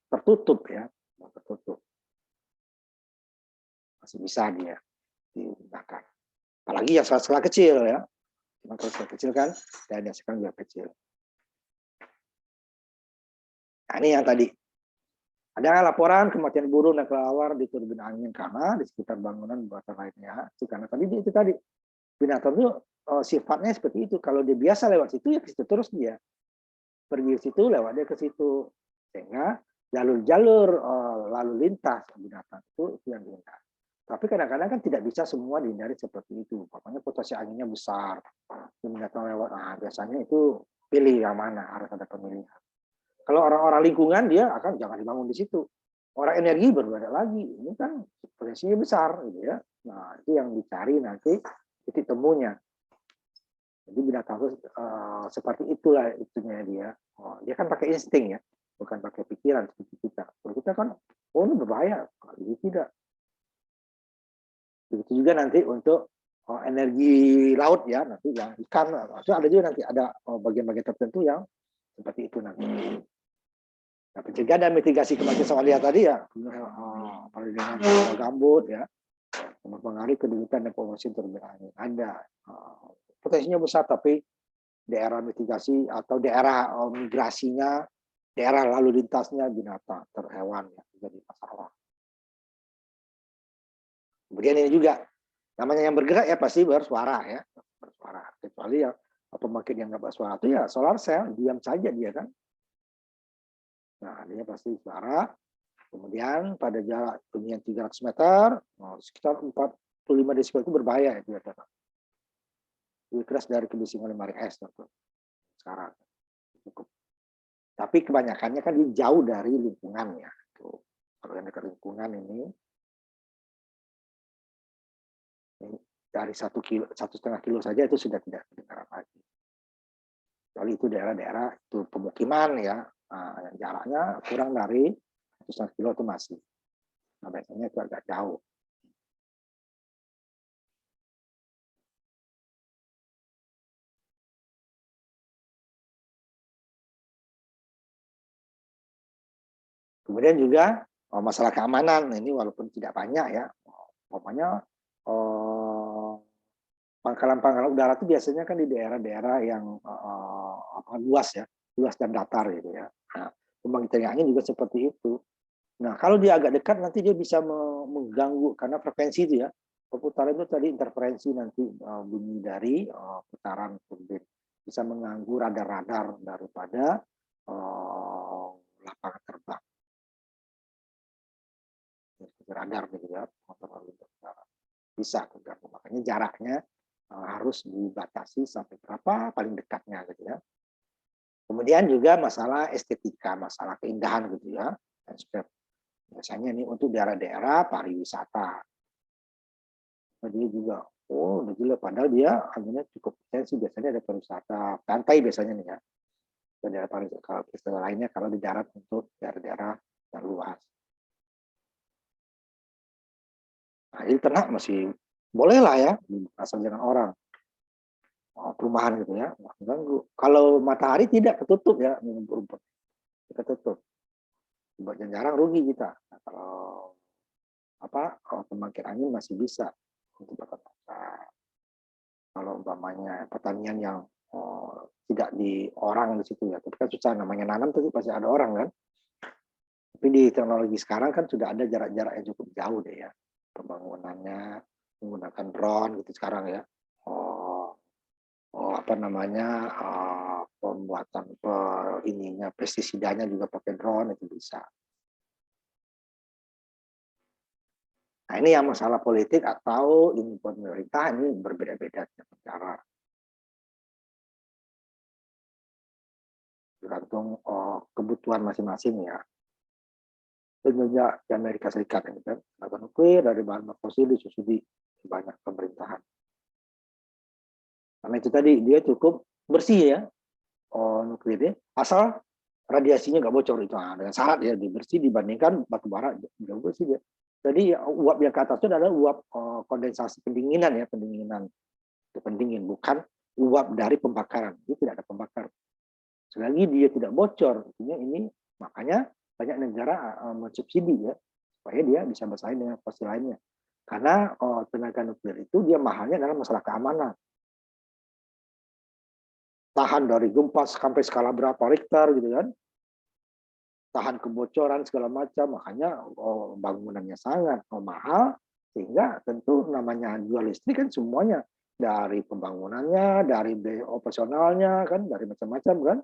tertutup ya, tertutup. Masih bisa dia digunakan. Apalagi yang skala kecil ya. Cuma kalau skala kecil kan dan yang sekarang juga kecil. Nah, ini yang tadi. Ada laporan kematian burung dan kelelawar di turbin angin karena di sekitar bangunan buatan lainnya. Itu karena tadi itu tadi binatang itu sifatnya seperti itu. Kalau dia biasa lewat situ ya ke situ terus dia. Pergi ke situ lewat dia ke situ. Sehingga jalur-jalur lalu lintas binatang itu yang dihindari. Tapi kadang-kadang kan tidak bisa semua dihindari seperti itu. Pokoknya potensi anginnya besar. Binatang lewat, nah biasanya itu pilih yang mana, harus ada pemilihan. Kalau orang-orang lingkungan dia akan jangan dibangun di situ. Orang energi berbeda lagi. Ini kan potensinya besar gitu ya. Nah, itu yang dicari nanti titik temunya. Jadi binatang itu seperti itulah itunya dia. Dia kan pakai insting ya, bukan pakai pikiran seperti kita. Kalau kita kan, oh ini berbahaya, kalau ini tidak. Begitu juga nanti untuk energi laut ya, nanti yang ikan, itu ada juga nanti ada bagian-bagian tertentu yang seperti itu nanti. Nah, pencegahan dan mitigasi kematian sawalya tadi ya, apalagi dengan gambut ya, mempengaruhi kedudukan dan populasi terumbu karang ada. Potensinya besar, tapi daerah mitigasi atau daerah migrasinya, daerah lalu lintasnya binatang, hewan ya, jadi masalah. Kemudian ini juga namanya yang bergerak ya pasti bersuara ya, bersuara. Kecuali yang pembangkit yang nggak bersuara itu ya solar cell, diam saja dia kan. Nah, dia pasti suara. Kemudian pada jarak ketinggian 300 meter, sekitar 45 desibel itu berbahaya itu ya. Lebih keras dari kebisingan lemari es sekarang. Cukup. Tapi kebanyakannya kan jauh dari lingkungan ya. Kalau yang dekat lingkungan ini dari 1,5 kilo saja itu sudah tidak kedengaran lagi. Kecuali itu daerah-daerah itu pemukiman ya, yang jaraknya kurang dari 1,5 kilo itu masih. Nah, biasanya itu agak jauh. Kemudian juga masalah keamanan ini walaupun tidak banyak ya, pokoknya pangkalan-pangkalan udara itu biasanya kan di daerah-daerah yang luas ya, luas dan datar gitu ya. Nah, pembangkit angin juga seperti itu. Nah, kalau dia agak dekat nanti dia bisa mengganggu karena frekuensi itu ya. Perputaran itu tadi interferensi nanti bunyi dari putaran turbin bisa mengganggu radar-radar daripada lapangan terbang. Radar gitu ya, motor lalu udara. Bisa terganggu. Makanya jaraknya harus dibatasi sampai berapa paling dekatnya gitu ya. Kemudian juga masalah estetika, masalah keindahan gitu ya. Biasanya ini untuk daerah-daerah pariwisata. Dia juga, oh udah gila, padahal dia hanya cukup potensi, biasanya ada pariwisata pantai biasanya nih ya. Daerah pariwisata lainnya kalau di darat untuk daerah-daerah yang luas. Nah, jadi ternak masih boleh lah ya, asal jangan orang. Perumahan gitu ya, nggak mengganggu. Kalau matahari tidak, ketutup ya, minum rumput. Kita tutup. Buat jarang rugi kita. Nah, kalau pembangkit angin masih bisa untuk kalau umpamanya pertanian yang tidak di orang di situ ya, tapi kan susah namanya nanam itu pasti ada orang kan. Tapi di teknologi sekarang kan sudah ada jarak-jarak yang cukup jauh deh ya, pembangunannya menggunakan drone gitu sekarang ya. Pembuatan pestisidanya juga pakai drone itu bisa. Nah, ini yang masalah politik atau ini pemerintah ini berbeda-beda cara. Tergantung kebutuhan masing-masing ya. Tentunya di Amerika Serikat ini kan, tenaga nuklir dari bahan fosil disubsidi di banyak pemerintahan. Karena itu tadi dia cukup bersih ya, nuklirnya, asal radiasinya nggak bocor itu dengan syarat ya dibersih dibandingkan batu bara jauh bersih ya. Jadi uap yang ke atas itu adalah uap kondensasi pendinginan ya, pendingin bukan uap dari pembakaran. Itu tidak ada pembakaran. Selagi dia tidak bocor, artinya ini makanya banyak negara mensubsidi ya supaya dia bisa bersaing dengan fosil lainnya. Karena tenaga nuklir itu dia mahalnya adalah masalah keamanan. Tahan dari gempa sampai skala berapa Richter gitu kan. Tahan kebocoran segala macam, makanya bangunannya sangat mahal, sehingga tentu namanya jual listrik kan semuanya dari pembangunannya, dari biaya operasionalnya kan, dari macam-macam kan.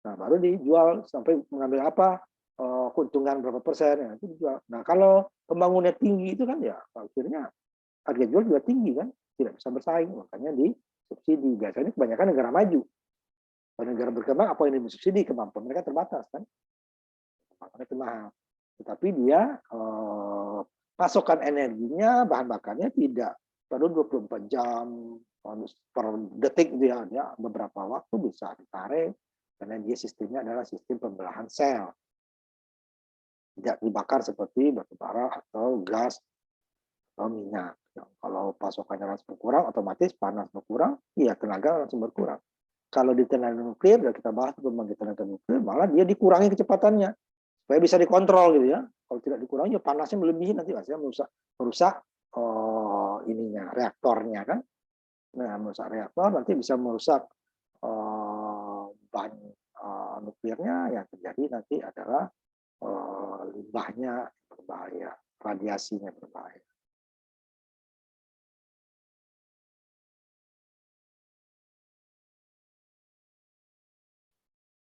Nah, baru dijual sampai mengambil apa keuntungan berapa persen ya, itu dijual. Nah, kalau pembangunannya tinggi itu kan ya akhirnya harga jual juga tinggi kan, tidak bisa bersaing, makanya disubsidi. Biasanya kebanyakan negara maju. Pada negara berkembang apa yang disubsidi, kemampuan mereka terbatas kan. Makanya itu mahal. Tetapi dia pasokan energinya, bahan bakarnya tidak perlu 24 jam per detik dia beberapa waktu bisa ditarik karena dia sistemnya adalah sistem pembelahan sel. Tidak dibakar seperti batu bara atau gas atau minyak. Kalau pasokannya langsung berkurang, otomatis panas berkurang, ya tenaga langsung berkurang. Kalau di tenaga nuklir, dan kita bahas pembangkit tenaga nuklir, malah dia dikurangi kecepatannya supaya bisa dikontrol gitu ya. Kalau tidak dikurangi, ya panasnya melebihi nanti hasilnya merusak ininya reaktornya kan. Nah, merusak reaktor nanti bisa merusak bahan nuklirnya. Yang terjadi nanti adalah limbahnya berbahaya, radiasinya berbahaya.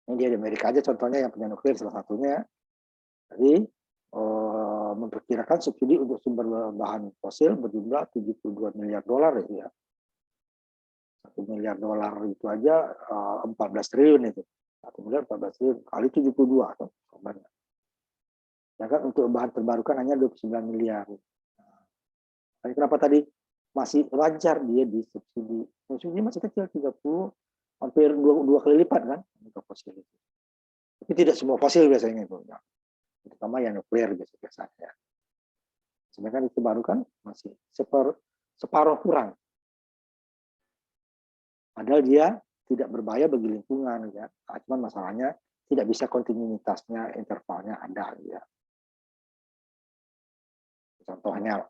Ini dia di Amerika aja contohnya yang punya nuklir salah satunya. Jadi memperkirakan subsidi untuk sumber bahan fosil berjumlah 72 miliar dolar itu ya. 1 miliar dolar itu aja 14 triliun itu. 1 miliar 14 triliun kali 72 atau banyak. Sedangkan untuk bahan terbarukan hanya 29 miliar. Nah, kenapa tadi masih wajar dia disubsidi? Subsidi masih kecil 30 hampir dua kali lipat kan untuk fosil itu. Tapi tidak semua fosil biasanya itu. Terutama yang nuklir biasanya. Sedangkan itu baru kan masih separuh kurang. Padahal dia tidak berbahaya bagi lingkungan ya. Cuman masalahnya tidak bisa kontinuitasnya, intervalnya ada ya. Contohnya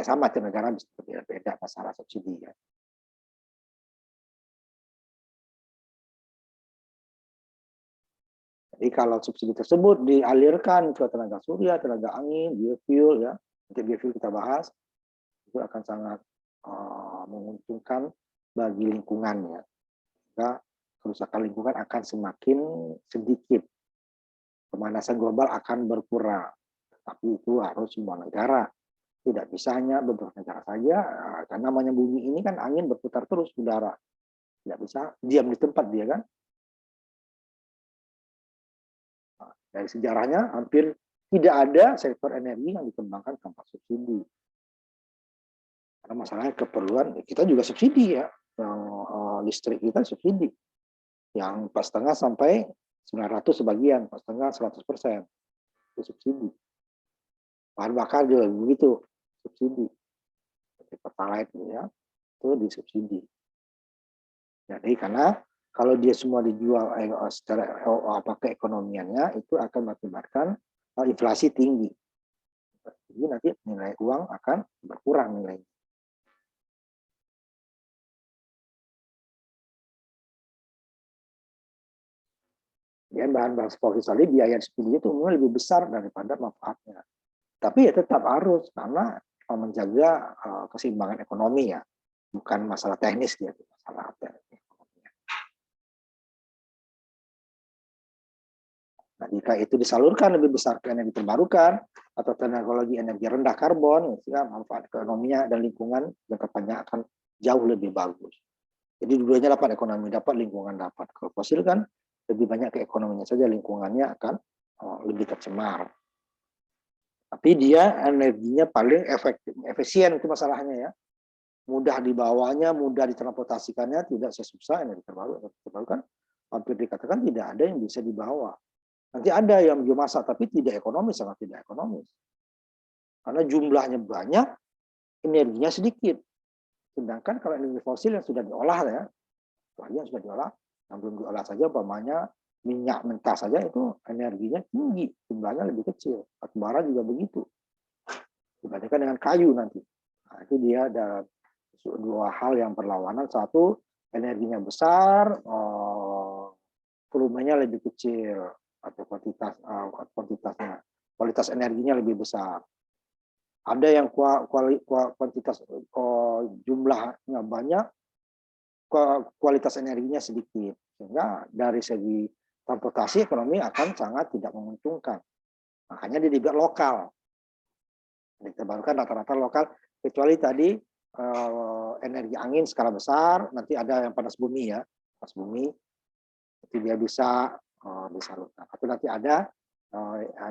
sama tiap negara bisa berbeda masalah subsidi ya. Jadi kalau subsidi tersebut dialirkan ke tenaga surya, tenaga angin, biofuel ya, nanti biofuel kita bahas, itu akan sangat menguntungkan bagi lingkungan ya. Maka kerusakan lingkungan akan semakin sedikit, pemanasan global akan berkurang. Tapi itu harus semua negara, tidak bisa hanya beberapa negara saja, karena namanya bumi ini kan angin berputar terus udara, tidak bisa diam di tempat dia kan. Dari sejarahnya hampir tidak ada sektor energi yang dikembangkan tanpa subsidi. Karena masalahnya keperluan kita juga subsidi ya, yang listrik kita subsidi, yang 4,5 sampai 900 sebagian, 4,5 100% itu subsidi. Bahan bakar juga begitu subsidi, seperti pertalite ya, itu disubsidi. Jadi karena kalau dia semua dijual secara keekonomiannya itu akan mengakibatkan inflasi tinggi. Jadi nanti nilai uang akan berkurang nilainya. Dan bahan fosil tadi biaya subsidi itu umumnya lebih besar daripada manfaatnya. Tapi ya tetap harus karena menjaga keseimbangan ekonomi ya, bukan masalah teknis dia, masalah teknis. Nah, jika itu disalurkan lebih besar ke energi terbarukan atau teknologi energi rendah karbon, ya, manfaat ekonominya dan lingkungan jangka panjang akan jauh lebih bagus. Jadi dua-duanya dapat, ekonomi dapat, lingkungan dapat. Kalau fosil kan lebih banyak ke ekonominya saja, lingkungannya akan lebih tercemar. Tapi dia energinya paling efisien, itu masalahnya ya. Mudah dibawanya, mudah ditransportasikannya, tidak sesusah energi terbarukan. Hampir dikatakan tidak ada yang bisa dibawa. Nanti ada yang biomasa, tapi tidak ekonomis, sangat tidak ekonomis. Karena jumlahnya banyak, energinya sedikit. Sedangkan kalau energi fosil yang sudah diolah ya, yang sudah diolah, yang belum diolah saja, umpamanya minyak mentah saja itu energinya tinggi, jumlahnya lebih kecil. Batu bara juga begitu. Dibandingkan dengan kayu nanti. Nah, itu dia ada dua hal yang berlawanan. Satu, energinya besar, volumenya lebih kecil, atau kualitas energinya lebih besar. Ada yang kuantitas jumlahnya banyak, kualitas energinya sedikit, sehingga dari segi transportasi ekonomi akan sangat tidak menguntungkan. Makanya dia dibuat lokal, ditebarkan rata-rata lokal, kecuali tadi energi angin skala besar, nanti ada yang panas bumi ya, panas bumi itu dia bisa disalurkan. Atau nanti ada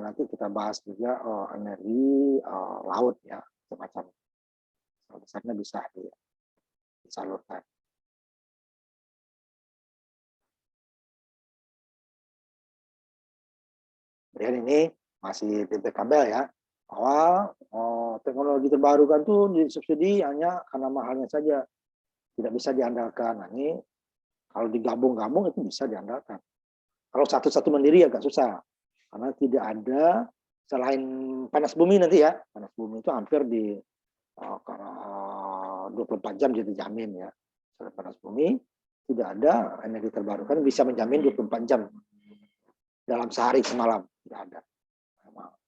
nanti kita bahas juga energi laut ya, semacam besarnya bisa disalurkan. Kemudian ini masih titik kabel ya. Awal teknologi terbarukan tuh disubsidi hanya karena mahalnya saja, tidak bisa diandalkan. Nah, ini kalau digabung-gabung itu bisa diandalkan. Kalau satu-satu mandiri agak susah, karena tidak ada selain panas bumi nanti ya. Panas bumi itu hampir di 24 jam jadi jamin ya. Selain panas bumi, tidak ada energi terbarukan bisa menjamin 24 jam dalam sehari semalam. Tidak ada.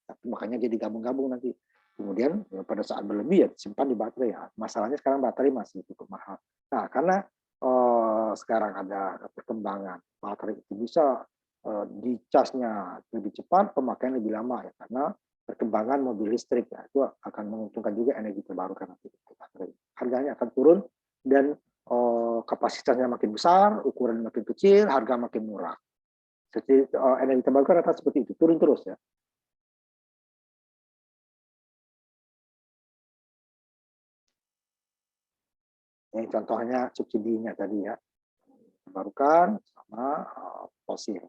Tapi makanya jadi gabung-gabung nanti. Kemudian pada saat berlebih ya simpan di baterai ya. Masalahnya sekarang baterai masih cukup mahal. Nah, karena sekarang ada perkembangan baterai itu bisa dicasnya lebih cepat, pemakaian lebih lama ya, karena perkembangan mobil listrik ya, itu akan menguntungkan juga energi terbarukan nanti baterai. Harganya akan turun dan kapasitasnya makin besar, ukuran makin kecil, harga makin murah. Jadi energi terbarukan rata seperti itu, turun terus ya. Ini contohnya subsidinya tadi ya, terbarukan sama fosil.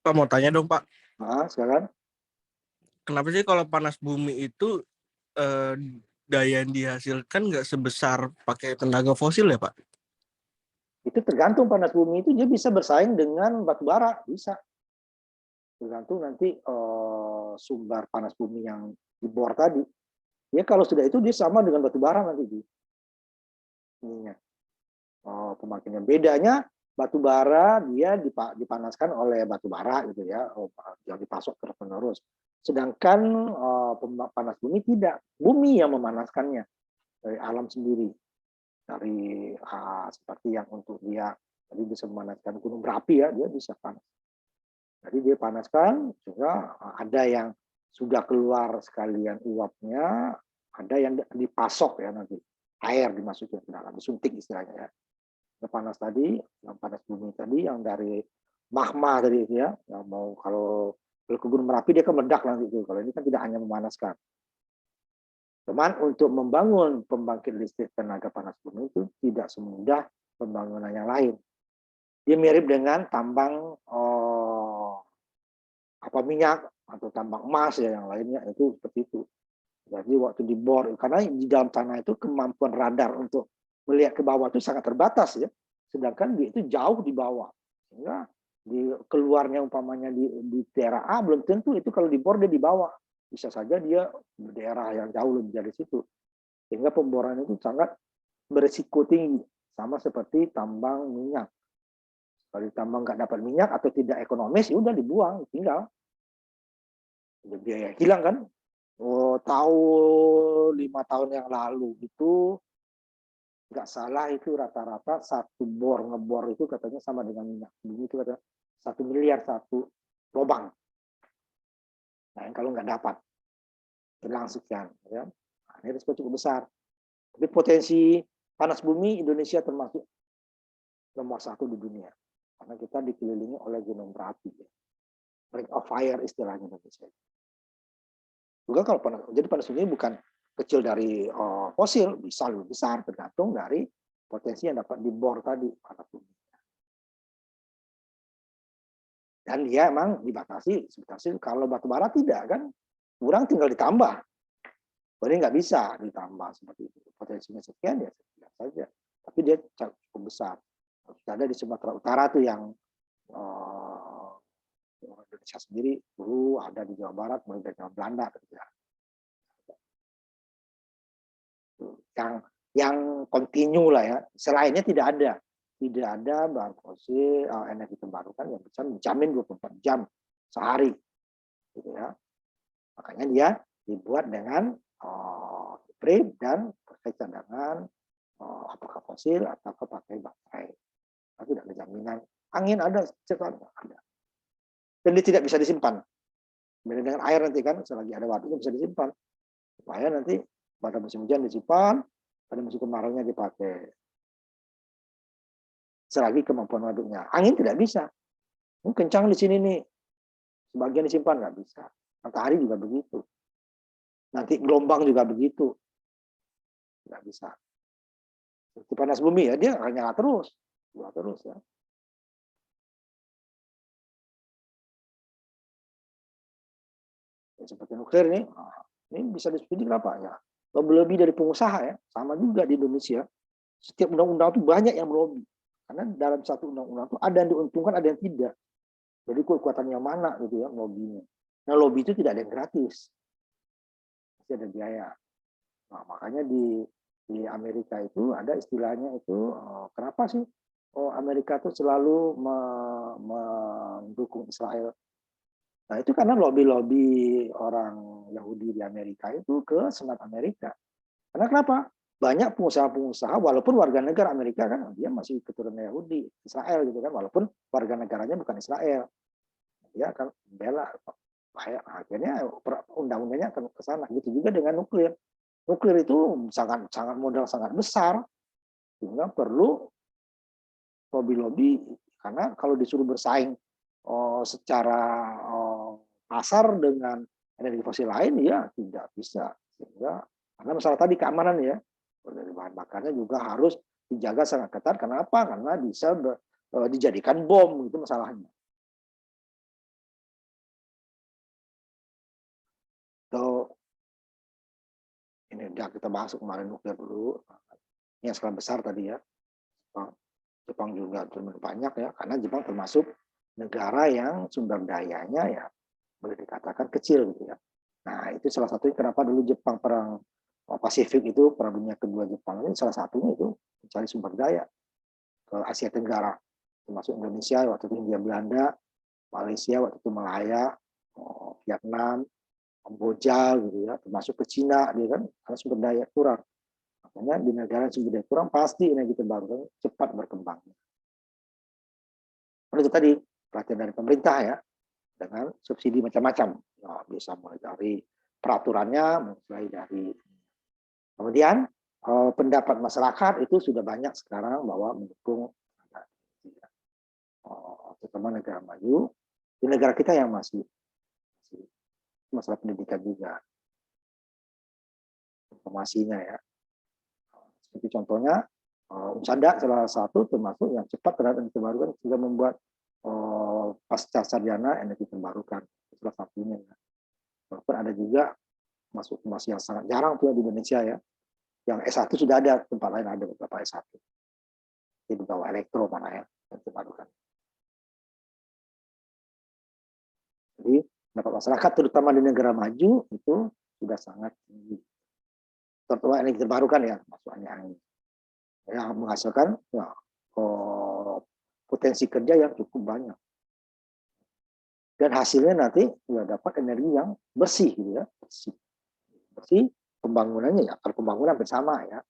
Pak mau tanya dong Pak, Nah, sekarang kenapa sih kalau panas bumi itu daya yang dihasilkan nggak sebesar pakai tenaga fosil ya Pak? itu tergantung panas bumi itu dia bisa bersaing dengan batu bara, bisa. Tergantung nanti sumber panas bumi yang dibor tadi. Ya kalau sudah itu dia sama dengan batu bara nanti ininya. Pemakaiannya bedanya batu bara dia dipanaskan oleh batu bara gitu ya, yang dipasok terus menerus. Sedangkan panas bumi tidak, bumi yang memanaskannya dari alam sendiri, dari seperti yang untuk dia tadi bisa memanaskan gunung berapi ya, dia bisa panas. Jadi dia panaskan juga ada yang sudah keluar sekalian uapnya, ada yang dipasok ya nanti air dimasukin ke dalam, disuntik istilahnya ya. Yang panas tadi, yang panas bumi tadi, yang dari magma tadi itu ya, yang mau kalau ke gunung Merapi dia kan meledak nanti itu. Kalau ini kan tidak hanya memanaskan. Cuman untuk membangun pembangkit listrik tenaga panas bumi itu tidak semudah pembangunan yang lain. Dia mirip dengan tambang minyak atau tambang emas ya yang lainnya itu seperti itu. Jadi waktu dibor, karena di dalam tanah itu kemampuan radar untuk melihat ke bawah itu sangat terbatas ya. Sedangkan dia itu jauh di bawah. Sehingga di keluarnya umpamanya di daerah A belum tentu itu kalau dibor dia di bawah. Bisa saja dia di daerah yang jauh lebih dari situ. Sehingga pemboran itu sangat berisiko tinggi. Sama seperti tambang minyak. Kalau tambang nggak dapat minyak atau tidak ekonomis, ya udah dibuang, tinggal. Biaya hilang kan. Tahun 5 tahun yang lalu itu nggak salah itu rata-rata satu bor ngebor itu katanya sama dengan minyak bumi itu katanya 1 miliar satu lubang. Nah kalau nggak dapat hilang sekian, ya. Nah, ini risiko cukup besar. Tapi potensi panas bumi Indonesia termasuk nomor 1 di dunia karena kita dikelilingi oleh gunung berapi, ya. Ring of fire istilahnya Indonesia. Juga kalau jadi panas bumi bukan kecil dari fosil, bisa lebih besar tergantung dari potensi yang dapat dibor tadi panas bumi. Dan dia emang dibatasi kalau batu bara tidak kan, kurang tinggal ditambah. Jadi nggak bisa ditambah seperti itu. Potensinya sekian ya sekian saja. Tapi dia cukup besar. Ada di Sumatera Utara tuh yang Indonesia sendiri dulu ada di Jawa Barat mulai dari zaman Belanda gitu ya. Yang kontinu lah ya. Selainnya tidak ada bahan fosil energi terbarukan yang bisa menjamin 24 jam sehari gitu ya. Makanya dia dibuat dengan hybrid dan pakai cadangan apakah fosil atau pakai baterai. Tapi tidak ada jaminan. Angin ada, cepat ada. Dan dia tidak bisa disimpan. Beda dengan air nanti kan, selagi ada waduknya bisa disimpan. Supaya nanti pada musim hujan disimpan, pada musim kemarau-nya dipakai. Selagi kemampuan waduknya. Angin tidak bisa. Ini kencang di sini nih. Sebagian disimpan, nggak bisa. Matahari juga begitu. Nanti gelombang juga begitu. nggak bisa. Seperti panas bumi ya, dia akan nyala terus ya. Ya, seperti nuklir nih, ini bisa disebut kenapa ya? Lebih dari pengusaha ya, sama juga di Indonesia. Setiap undang-undang itu banyak yang melobi. Karena dalam satu undang-undang itu ada yang diuntungkan, ada yang tidak. Jadi kekuatan yang mana gitu ya lobbynya. Nah, lobby itu tidak ada yang gratis. Pasti ada biaya. Nah, makanya di Amerika itu ada istilahnya itu, kenapa sih Amerika itu selalu mendukung Israel? Nah, itu karena lobby-lobby orang Yahudi di Amerika itu ke Senat Amerika. Karena kenapa? Banyak pengusaha-pengusaha, walaupun warga negara Amerika kan, dia masih keturunan Yahudi, Israel gitu kan, walaupun warga negaranya bukan Israel. Dia akan membela. Akhirnya undang-undangnya akan ke sana. Gitu juga dengan nuklir. Nuklir itu sangat modal sangat besar, sehingga perlu lobby-lobby, karena kalau disuruh bersaing secara pasar dengan energi fosil lain, ya tidak bisa. Sehingga karena masalah tadi keamanan ya, dari bahan bakarnya juga harus dijaga sangat ketat. Kenapa? Karena bisa dijadikan bom, itu masalahnya. So, ini udah kita bahas kemarin nuklir dulu. Ini yang skala besar tadi ya. Jepang juga terlalu banyak ya, karena Jepang termasuk negara yang sumber dayanya ya boleh dikatakan kecil gitu ya. Nah, itu salah satunya kenapa dulu Jepang perang Pasifik itu, perang dunia kedua Jepang ini salah satunya itu mencari sumber daya ke Asia Tenggara, termasuk Indonesia waktu itu, Hindia Belanda, Malaysia waktu itu, Malaya, Vietnam, Kamboja gitu ya, termasuk ke Cina dia kan, karena sumber daya kurang. Makanya di negara yang sumber daya kurang pasti energi terbarukan cepat berkembang. Itu tadi perhatian dari pemerintah ya, dengan subsidi macam-macam. Nah, bisa mulai dari peraturannya, mulai dari kemudian pendapat masyarakat itu sudah banyak sekarang bahwa mendukung terutama negara maju. Di negara kita yang masih masalah pendidikan juga, informasinya ya. Seperti contohnya Unsada salah satu termasuk yang cepat terhadap energi terbarukan, sudah membuat pasca sarjana energi terbarukan, salah satunya ya. Walaupun ada juga masuk yang sangat jarang tuh di Indonesia ya, yang S1 sudah ada, tempat lain ada beberapa S1 di bawah elektro mana ya yang terbarukan. Jadi pendapat masyarakat terutama di negara maju itu sudah sangat tinggi, terutama energi terbarukan ya, maksudnya angin yang menghasilkan ya, potensi kerja yang cukup banyak, dan hasilnya nanti ya dapat energi yang bersih gitu ya, bersih pembangunannya ya, kalau pembangunan bersama ya,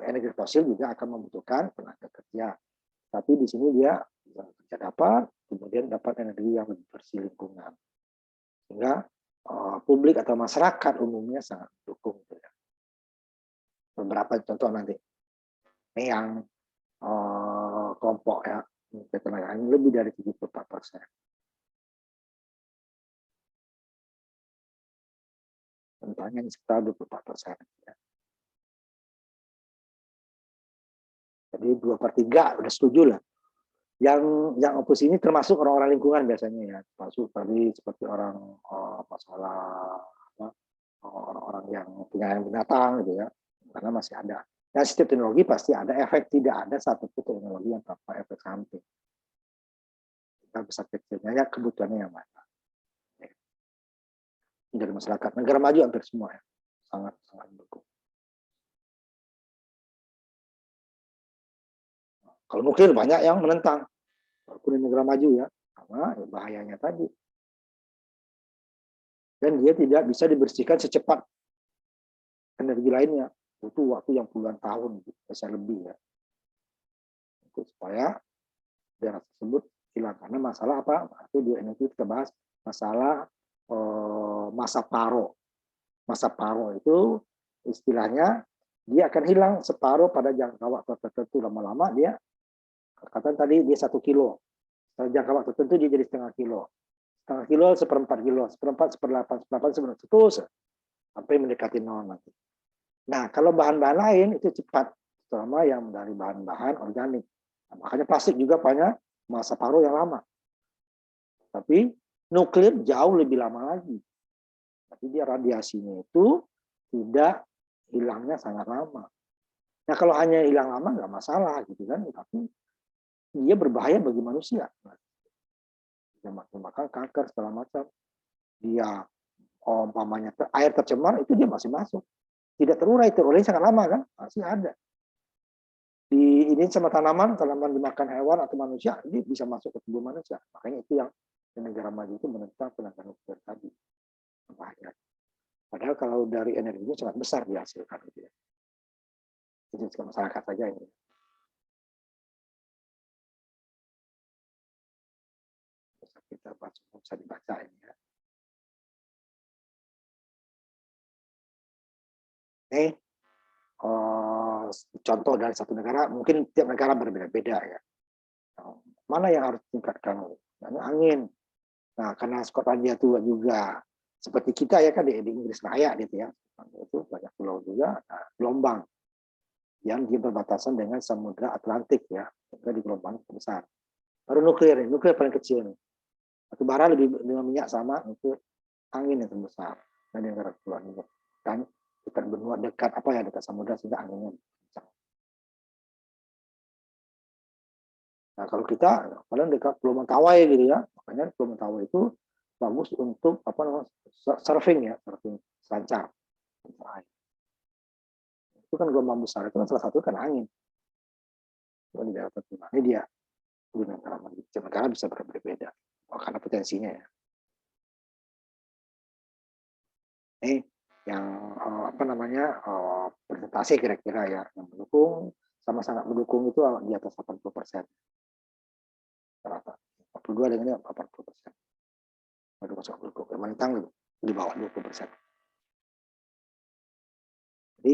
energi fosil juga akan membutuhkan tenaga kerja, tapi di sini dia kerja dapat, kemudian dapat energi yang lebih bersih lingkungan, sehingga publik atau masyarakat umumnya sangat mendukung gitu ya. Beberapa contoh nanti ini yang kelompok ya, ketenagaan lebih dari 74%. Contohnya sekitar 24%. Ya. Jadi 2/3 udah setuju lah. Yang opus ini termasuk orang-orang lingkungan biasanya ya, termasuk tadi seperti orang masalah orang-orang yang punya binatang gitu ya, karena masih ada. Dan setiap teknologi pasti ada efek, tidak ada satu teknologi yang tanpa efek samping. Kita besar kecilnya ya kebutuhannya yang mana. Dari masyarakat negara maju hampir semua ya, sangat mendukung. Kalau nuklir banyak yang menentang, walaupun di negara maju ya, karena bahayanya tadi. Dan dia tidak bisa dibersihkan secepat energi lainnya, butuh waktu yang puluhan tahun, bisa lebih ya, untuk supaya daerah tersebut hilang. Karena masalah apa? Itu di energi kita bahas masalah masa paro. Masa paro itu istilahnya dia akan hilang separuh pada jangka waktu tertentu, lama-lama dia katakan tadi dia 1 kilo, jangka waktu tertentu dia jadi setengah kilo, 1/4 kilo, 1/4, 1/8, 1/8, terus sampai mendekati nol nanti. Nah, kalau bahan-bahan lain itu cepat, terutama yang dari bahan-bahan organik. Nah, makanya plastik juga banyak masa paruh yang lama. Tapi nuklir jauh lebih lama lagi. Tapi dia radiasinya itu tidak hilangnya sangat lama. Nah, kalau hanya hilang lama nggak masalah gitu kan, tapi dia berbahaya bagi manusia. Dia makan kanker segala macam. Dia umpamanya air tercemar itu dia masih masuk. Tidak terurai sangat lama kan, masih ada. Di ini sama tanaman dimakan hewan atau manusia, ini bisa masuk ke tubuh manusia. Makanya itu yang di negara maju itu menentang tenaga nuklir tadi. Bahaya. Padahal kalau dari energinya sangat besar dihasilkan gitu ya. Jadi ke masyarakat saja ini. Bisa kita baca, bisa dibaca ini ya. Ini contoh dari satu negara, mungkin tiap negara berbeda-beda ya. Mana yang harus tingkatkan? Angin. Nah, karena Skotlandia tua juga seperti kita ya kan di Inggris Raya gitu ya. Itu banyak pulau juga. Nah, gelombang yang dia berbatasan dengan Samudra Atlantik ya. Juga di gelombang besar. Baru nuklir paling kecil nih. Batu bara lebih dengan minyak sama untuk angin yang terbesar. Dan di negara kepulauan ini kan dekat benua dekat apa ya dekat samudra sehingga anginnya kencang. Nah, kalau kita paling dekat Pulau Mentawai gitu ya, makanya Pulau Mentawai itu bagus untuk apa namanya surfing ya, surfing selancar. Itu kan gelombang besar itu kan salah satu kan angin. Itu di daerah tertentu. Ini dia negara bisa berbeda karena potensinya ya. Ini yang apa namanya presentasi kira-kira ya yang mendukung sama sangat mendukung itu di atas 80%. Rata 42 dengan 80%. Baru masuk mendukung. Yang menentang di bawah 20%. Jadi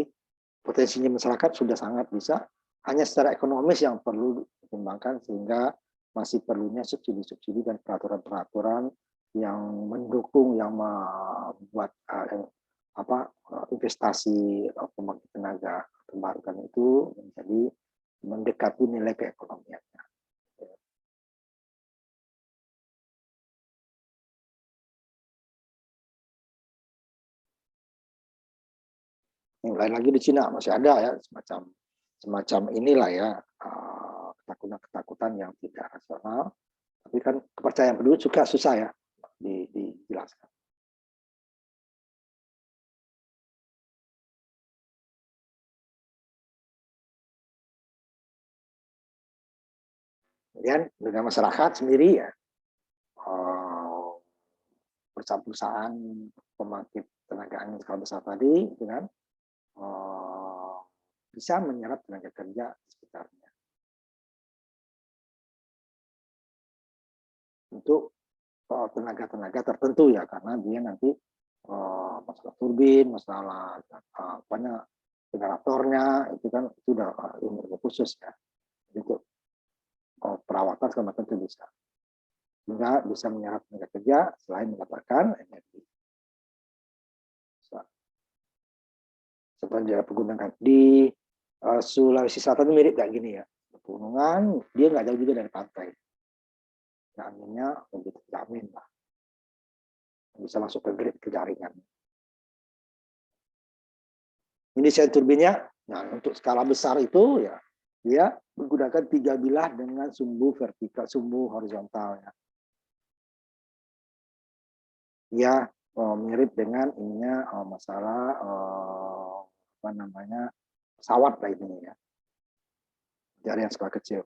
potensinya masyarakat sudah sangat bisa, hanya secara ekonomis yang perlu dikembangkan sehingga masih perlunya subsidi-subsidi dan peraturan-peraturan yang mendukung, yang membuat investasi pembangkit tenaga terbarukan itu menjadi mendekati nilai keekonomiannya. Yang lain lagi di Cina masih ada ya semacam inilah ya ketakutan-ketakutan yang tidak rasional, tapi kan kepercayaan penduduk juga susah ya dijelaskan. Kemudian dengan masyarakat sendiri ya perusahaan-perusahaan pembangkit tenaga angin skala besar tadi dengan bisa menyerap tenaga kerja sekitarnya untuk tenaga-tenaga tertentu ya, karena dia nanti masalah turbin, masalah generatornya itu kan sudah ilmu khusus ya, untuk perawatan segala macam itu bisa, sehingga bisa menyerap tenaga kerja selain mendapatkan energi. Sepanjang pergunungan di Sulawesi Selatan mirip kayak gini ya, pegunungan dia nggak jauh juga dari pantai, nah, anginnya lebih terjamin lah, bisa masuk ke grid ke jaringan. Ini desain turbinnya, nah untuk skala besar itu ya dia menggunakan 3 bilah dengan sumbu vertikal, sumbu horizontal ya. Dia mirip dengan ininya masalah apa namanya pesawat lah ini ya, dari yang skala kecil.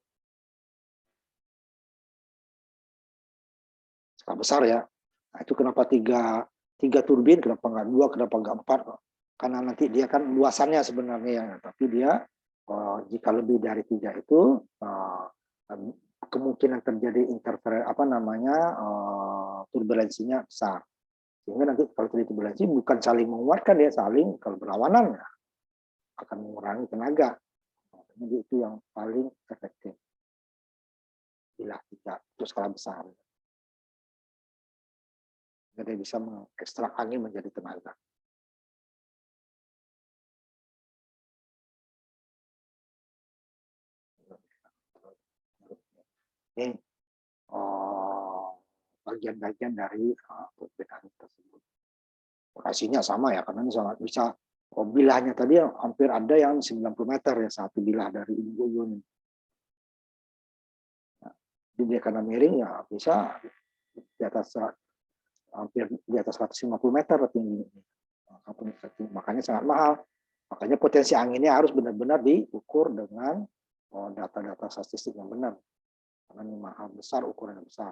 Skala besar ya. Nah, itu kenapa tiga turbin, kenapa nggak 2, kenapa nggak 4? Karena nanti dia kan luasannya sebenarnya ya, tapi dia jika lebih dari 3 itu kemungkinan terjadi interferensi apa namanya turbulensinya besar. Sehingga nanti kalau terjadi turbulensi bukan saling menguatkan, dia saling kalau berlawanan ya, akan mengurangi tenaga. Jadi itu yang paling efektif bila kita itu skala besar. Jadi bisa mengekstrak angin menjadi tenaga. Ini bagian-bagian dari turbin angin tersebut. Lokasinya sama ya, karena ini sangat bisa. Bilahnya tadi hampir ada yang 90 meter ya, satu bilah dari Uyun. Nah, di karena miring ya bisa di atas hampir di atas 150 meter tinggi. Makanya sangat mahal. Makanya potensi anginnya harus benar-benar diukur dengan data-data statistik yang benar. Karena ini mahal besar, ukurannya besar.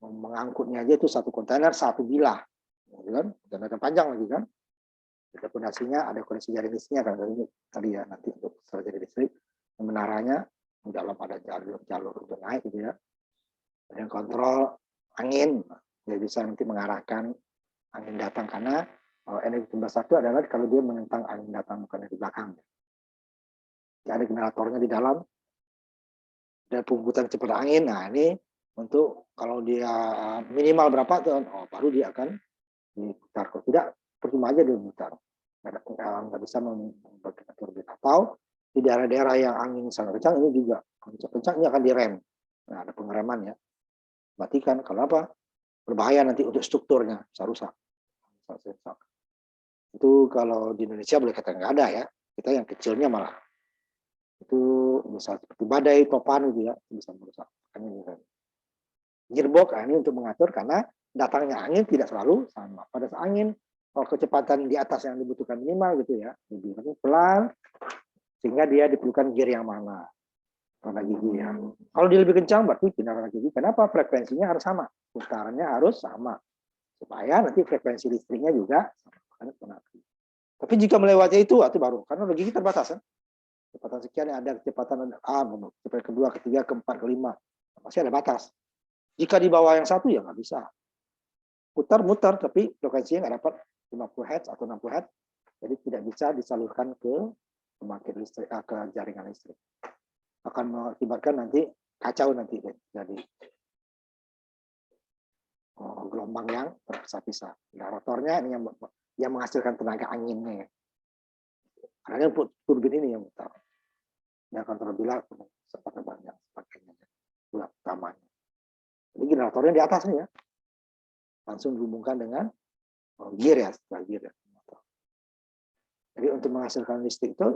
Mengangkutnya aja itu satu kontainer, satu bilah. Kan? Dan panjang lagi kan. Ada fondasinya, ada koneksi jaring listriknya kan tadi ya, nanti untuk jaring listrik. Menaranya di dalam ada jalur untuk naik gitu ya. Dan kontrol angin, dia bisa nanti mengarahkan angin datang, karena energi tumbas satu adalah kalau dia menentang angin datang, bukan dari belakang. Jadi ada generatornya di dalam, dan pengangkutan kecepatan angin. Nah ini untuk kalau dia minimal berapa tuh, baru dia akan diputar. Kalau tidak, percuma aja dia putar. Nggak bisa membagikan turbin. Atau di daerah-daerah yang angin sangat kencang, ini juga kencang ini akan direm. Nah ada pengereman ya. Matikan. Kalau apa? Berbahaya nanti untuk strukturnya, bisa rusak. Itu kalau di Indonesia boleh kata nggak ada ya. Kita yang kecilnya malah itu bisa seperti badai, topan gitu ya, bisa merusak. Gearbox ini untuk mengatur, karena datangnya angin tidak selalu sama. Pada saat angin, kalau kecepatan di atas yang dibutuhkan minimal gitu ya, lebih pelan, sehingga dia diperlukan gear yang mana. Pada gigi ya. Kalau dia lebih kencang, berarti pindah pada gigi. Kenapa? Frekuensinya harus sama, putarannya harus sama, supaya nanti frekuensi listriknya juga sama. Tapi jika melewati itu baru, karena gigi terbatas kan. Kecepatan sekian ada kecepatan kecepatan kedua, ketiga, keempat, kelima, masih ada batas. Jika di bawah yang satu ya nggak bisa. Mutar, tapi frekuensinya nggak dapat 50 Hz atau 60 Hz, jadi tidak bisa disalurkan ke pembangkit listrik, ke jaringan listrik. Akan mengakibatkan nanti kacau nanti jadi gelombang yang terpisah-pisah. Nah, rotornya ini yang menghasilkan tenaga anginnya. Karena turbin ini yang mutar. Yang akan terbilah sempat banyak sebagainya. Bulat utamanya. Jadi generatornya di atasnya ya. Langsung dihubungkan dengan gear ya, setelah gear ya. Jadi untuk menghasilkan listrik itu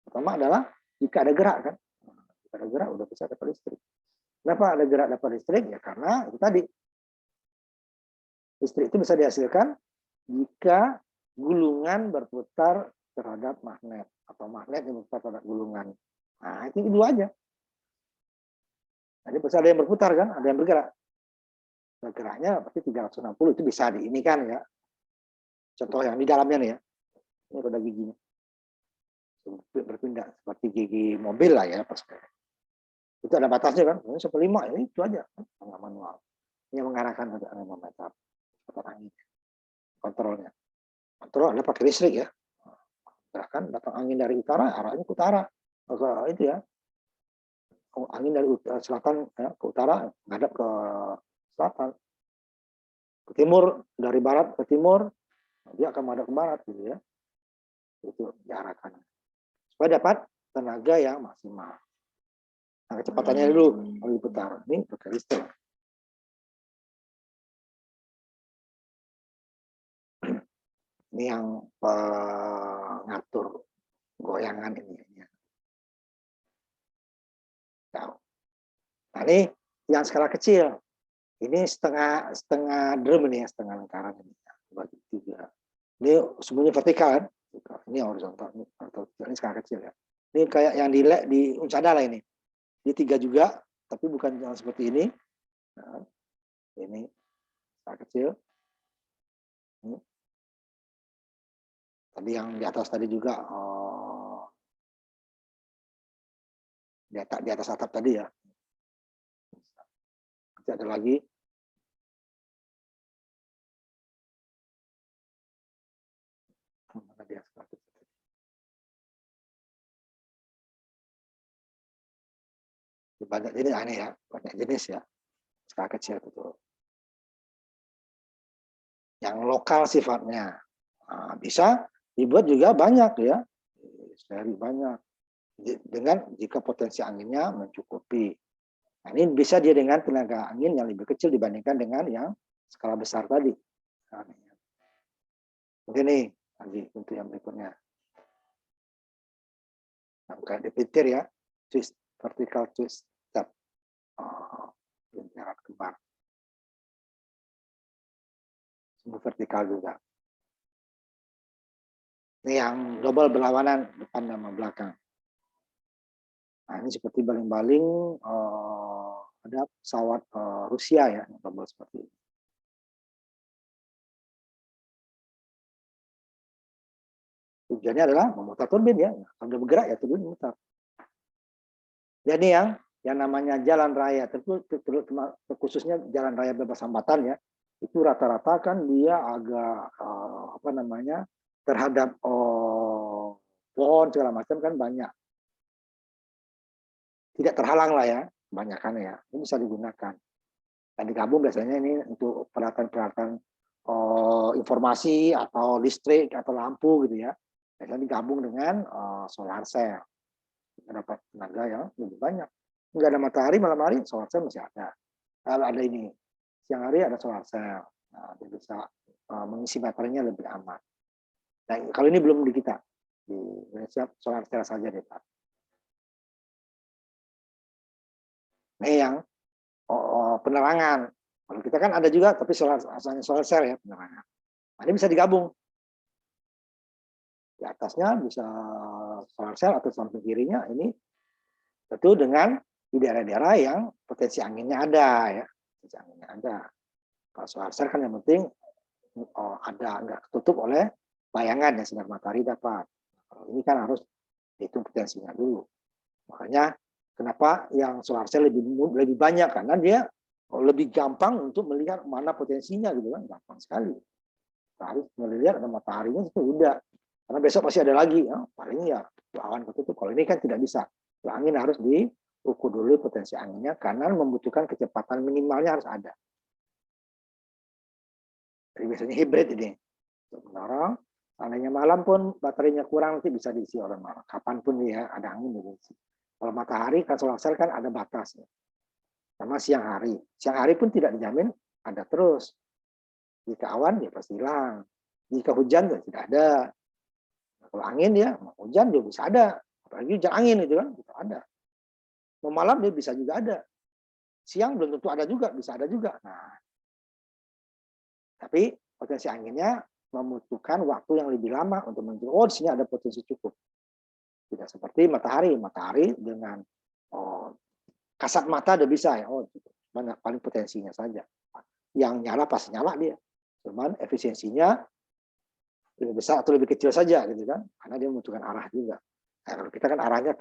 pertama adalah jika ada gerak kan. Jika ada gerak udah bisa dapat listrik. Kenapa ada gerak dapat listrik? Ya karena itu tadi. Listrik itu bisa dihasilkan jika gulungan berputar terhadap magnet atau magnet yang berputar terhadap gulungan. Nah, itu dua aja. Jadi bisa ada yang berputar kan, ada yang bergerak. Bergeraknya pasti 360 itu bisa di ini kan ya. Contoh yang di dalamnya nih ya. Ini roda giginya. Berpindah seperti gigi mobil lah ya. Itu ada batasnya kan. Ini sampai 5 ya itu aja. Nggak manual. Ini mengarahkan ke meter. Angin. Kontrolnya. Kontrol adalah pakai listrik ya. Gerakan datang angin dari utara, arahnya ke utara. Itu ya. Angin dari selatan ya, ke utara, ngadap ke selatan. Ke timur, dari barat ke timur, dia akan menghadap ke barat gitu ya. Itu diarahkan. Supaya dapat tenaga yang maksimal. Nah, kecepatannya dulu kalau diputar. Ini pakai listrik. Ini yang pengatur goyangan ini. Nah, ini yang skala kecil. Ini setengah drum ini ya, setengah lingkaran ini. Bagi 3. Ini semuanya vertikal kan? Ini horizontal. Ini skala kecil ya. Ini kayak yang di Unsada lah ini. Ini 3 juga, tapi bukan yang seperti ini. Nah, ini skala kecil. Ini. Tadi yang di atas tadi juga di atas atap tadi ya. Nanti ada lagi. Banyak jenis aneh ya, banyak jenis ya. Skala kecil betul. Yang lokal sifatnya. Nah, bisa dibuat juga banyak ya. Seri banyak. Dengan jika potensi anginnya mencukupi. Nah, ini bisa dia dengan tenaga angin yang lebih kecil dibandingkan dengan yang skala besar tadi. Nah, oke nih, lagi untuk yang berikutnya. Nah, kayak di petir ya, twist, vertical twist step. Lingkaran kembar. Sumbu vertikal juga. Ini yang double berlawanan depan sama belakang. Nah, ini seperti baling-baling ada pesawat Rusia ya, yang double seperti ini. Tujuannya adalah memutar turbin ya. Kalau dia bergerak ya turbin memutar. Jadi yang namanya jalan raya, khususnya jalan raya bebas hambatan ya, itu rata-rata kan dia agak apa namanya terhadap pohon segala macam kan banyak. Tidak terhalang lah ya, kebanyakan ya. Ini bisa digunakan. Dan digabung biasanya ini untuk peralatan-peralatan informasi atau listrik atau lampu gitu ya. Biasanya digabung dengan solar cell. Dapat tenaga yang lebih banyak. Nggak ada matahari, malam hari solar cell masih ada. Kalau ada ini, siang hari ada solar cell. Nah, dia bisa mengisi baterainya lebih aman. Nah, kalau ini belum di kita. Di Indonesia solar cell saja deh Pak. Nah, yang penerangan. Kalau kita kan ada juga, tapi solar cell ya penerangan. Nah, ini bisa digabung. Di atasnya bisa solar cell atau samping kirinya ini tentu dengan di daerah-daerah yang potensi anginnya ada ya. Potensi anginnya ada. Kalau solar cell kan yang penting ada nggak ketutup oleh bayangan ya sinar matahari dapat. Kalau ini kan harus dihitung potensinya dulu. Makanya kenapa yang solar cell lebih banyak karena dia lebih gampang untuk melihat mana potensinya gitu kan, gampang sekali. Harus melihat ada mataharinya itu udah. Karena besok pasti ada lagi, ya. Paling ya awan ketutup. Kalau ini kan tidak bisa. Angin harus diukur dulu potensi anginnya karena membutuhkan kecepatan minimalnya harus ada. Jadi biasanya hibrid ini. Sementara seandainya malam pun baterainya kurang nanti bisa diisi oleh malam. Kapanpun ya ada angin diisi. Kalau matahari kan solar cell kan ada batasnya. Sama siang hari. Siang hari pun tidak dijamin ada terus. Jika awan ya pasti hilang. Jika hujan ya tidak ada. Kalau angin ya hujan juga bisa ada. Apalagi hujan angin itu kan bisa ada. Mau malam dia bisa juga ada. Siang belum tentu ada juga, bisa ada juga. Nah, tapi potensi anginnya membutuhkan waktu yang lebih lama untuk menentukan, oh di sini ada potensi cukup. Tidak seperti matahari. Matahari dengan kasat mata udah bisa ya, mana paling potensinya saja. Yang nyala pasti nyala dia. Cuman efisiensinya lebih besar atau lebih kecil saja gitu kan, karena dia membutuhkan arah juga. Nah, kalau kita kan arahnya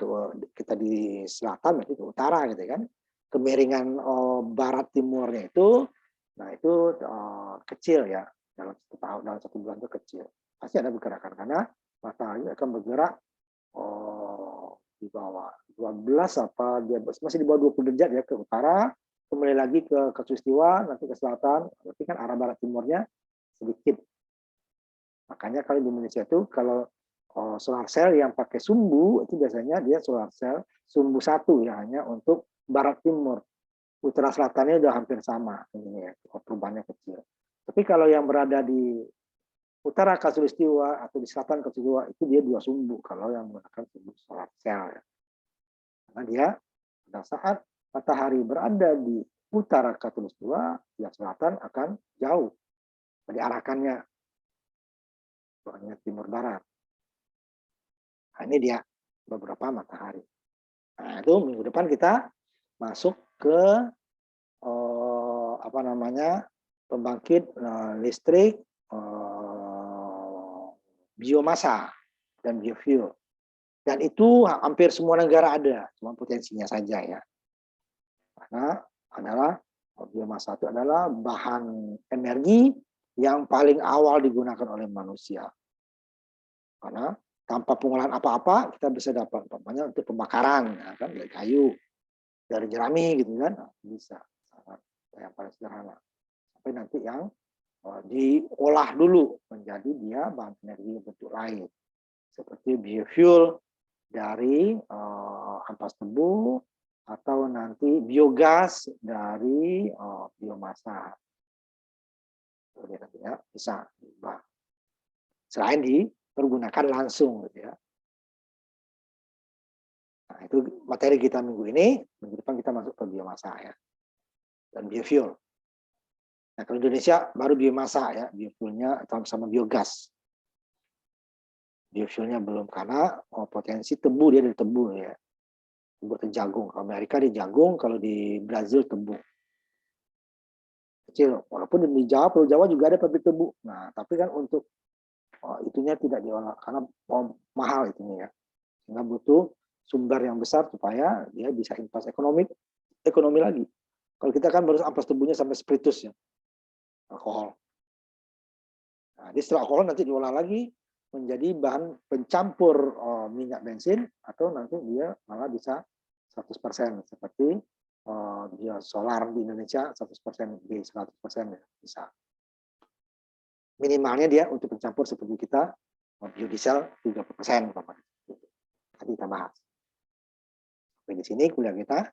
kita di selatan berarti ke utara gitu kan. Kemiringan barat timurnya itu, nah itu kecil ya dalam 1 tahun, dalam 1 bulan itu kecil. Pasti ada pergerakan karena matahari akan bergerak di bawah 12 apa dia masih di bawah 20 derajat ya ke utara, kembali lagi ke khatulistiwa, nanti ke selatan, berarti kan arah barat timurnya sedikit. Makanya kalau di Indonesia itu kalau solar cell yang pakai sumbu itu biasanya dia solar cell sumbu 1 ya, hanya untuk barat timur. Utara selatannya udah hampir sama ini ya, perubahannya kecil. Tapi kalau yang berada di utara khatulistiwa atau di selatan khatulistiwa itu dia 2 sumbu kalau yang menggunakan sumbu solar cell ya. Karena dia pada saat matahari berada di utara khatulistiwa, yang selatan akan jauh diarahkannya timur barat. Nah, ini dia beberapa matahari. Nah, itu minggu depan kita masuk ke apa namanya pembangkit listrik biomasa dan biofuel. Dan itu hampir semua negara ada, cuma potensinya saja ya. Karena adalah biomasa itu adalah bahan energi yang paling awal digunakan oleh manusia. Karena tanpa pengolahan apa-apa kita bisa dapat umpamanya untuk pembakaran ya kan, dari kayu, dari jerami gitu kan, bisa yang paling sederhana. Sampai nanti yang diolah dulu menjadi dia bahan energi bentuk lain seperti biofuel dari ampas tebu atau nanti biogas dari biomasa. Ya, bisa diubah. Selain dipergunakan langsung gitu ya. Nah, itu materi kita minggu ini, minggu depan kita masuk ke biomasa ya. Dan biofuel. Nah, kalau Indonesia baru biomasa ya, biofuelnya sama biogas. Biofuelnya belum karena potensi tebu dia dari tebu ya. Tebu atau jagung. Kalau Amerika di jagung, kalau di Brazil tebu. Kecil. Walaupun di Jawa, Pulau Jawa juga ada pabrik tebu. Nah, tapi kan untuk itunya tidak diolah karena mahal itunya ya. Sehingga butuh sumber yang besar supaya dia bisa invest ekonomi lagi. Kalau kita kan baru ampas tebunya sampai spiritus ya, alkohol. Nah, setelah alkohol nanti diolah lagi menjadi bahan pencampur minyak bensin atau nanti dia malah bisa 100% seperti dia solar di Indonesia 100% di 100% ya, bisa. Minimalnya dia untuk pencampur seperti kita biodiesel 30%. Tadi kita bahas. Sampai di sini kuliah kita.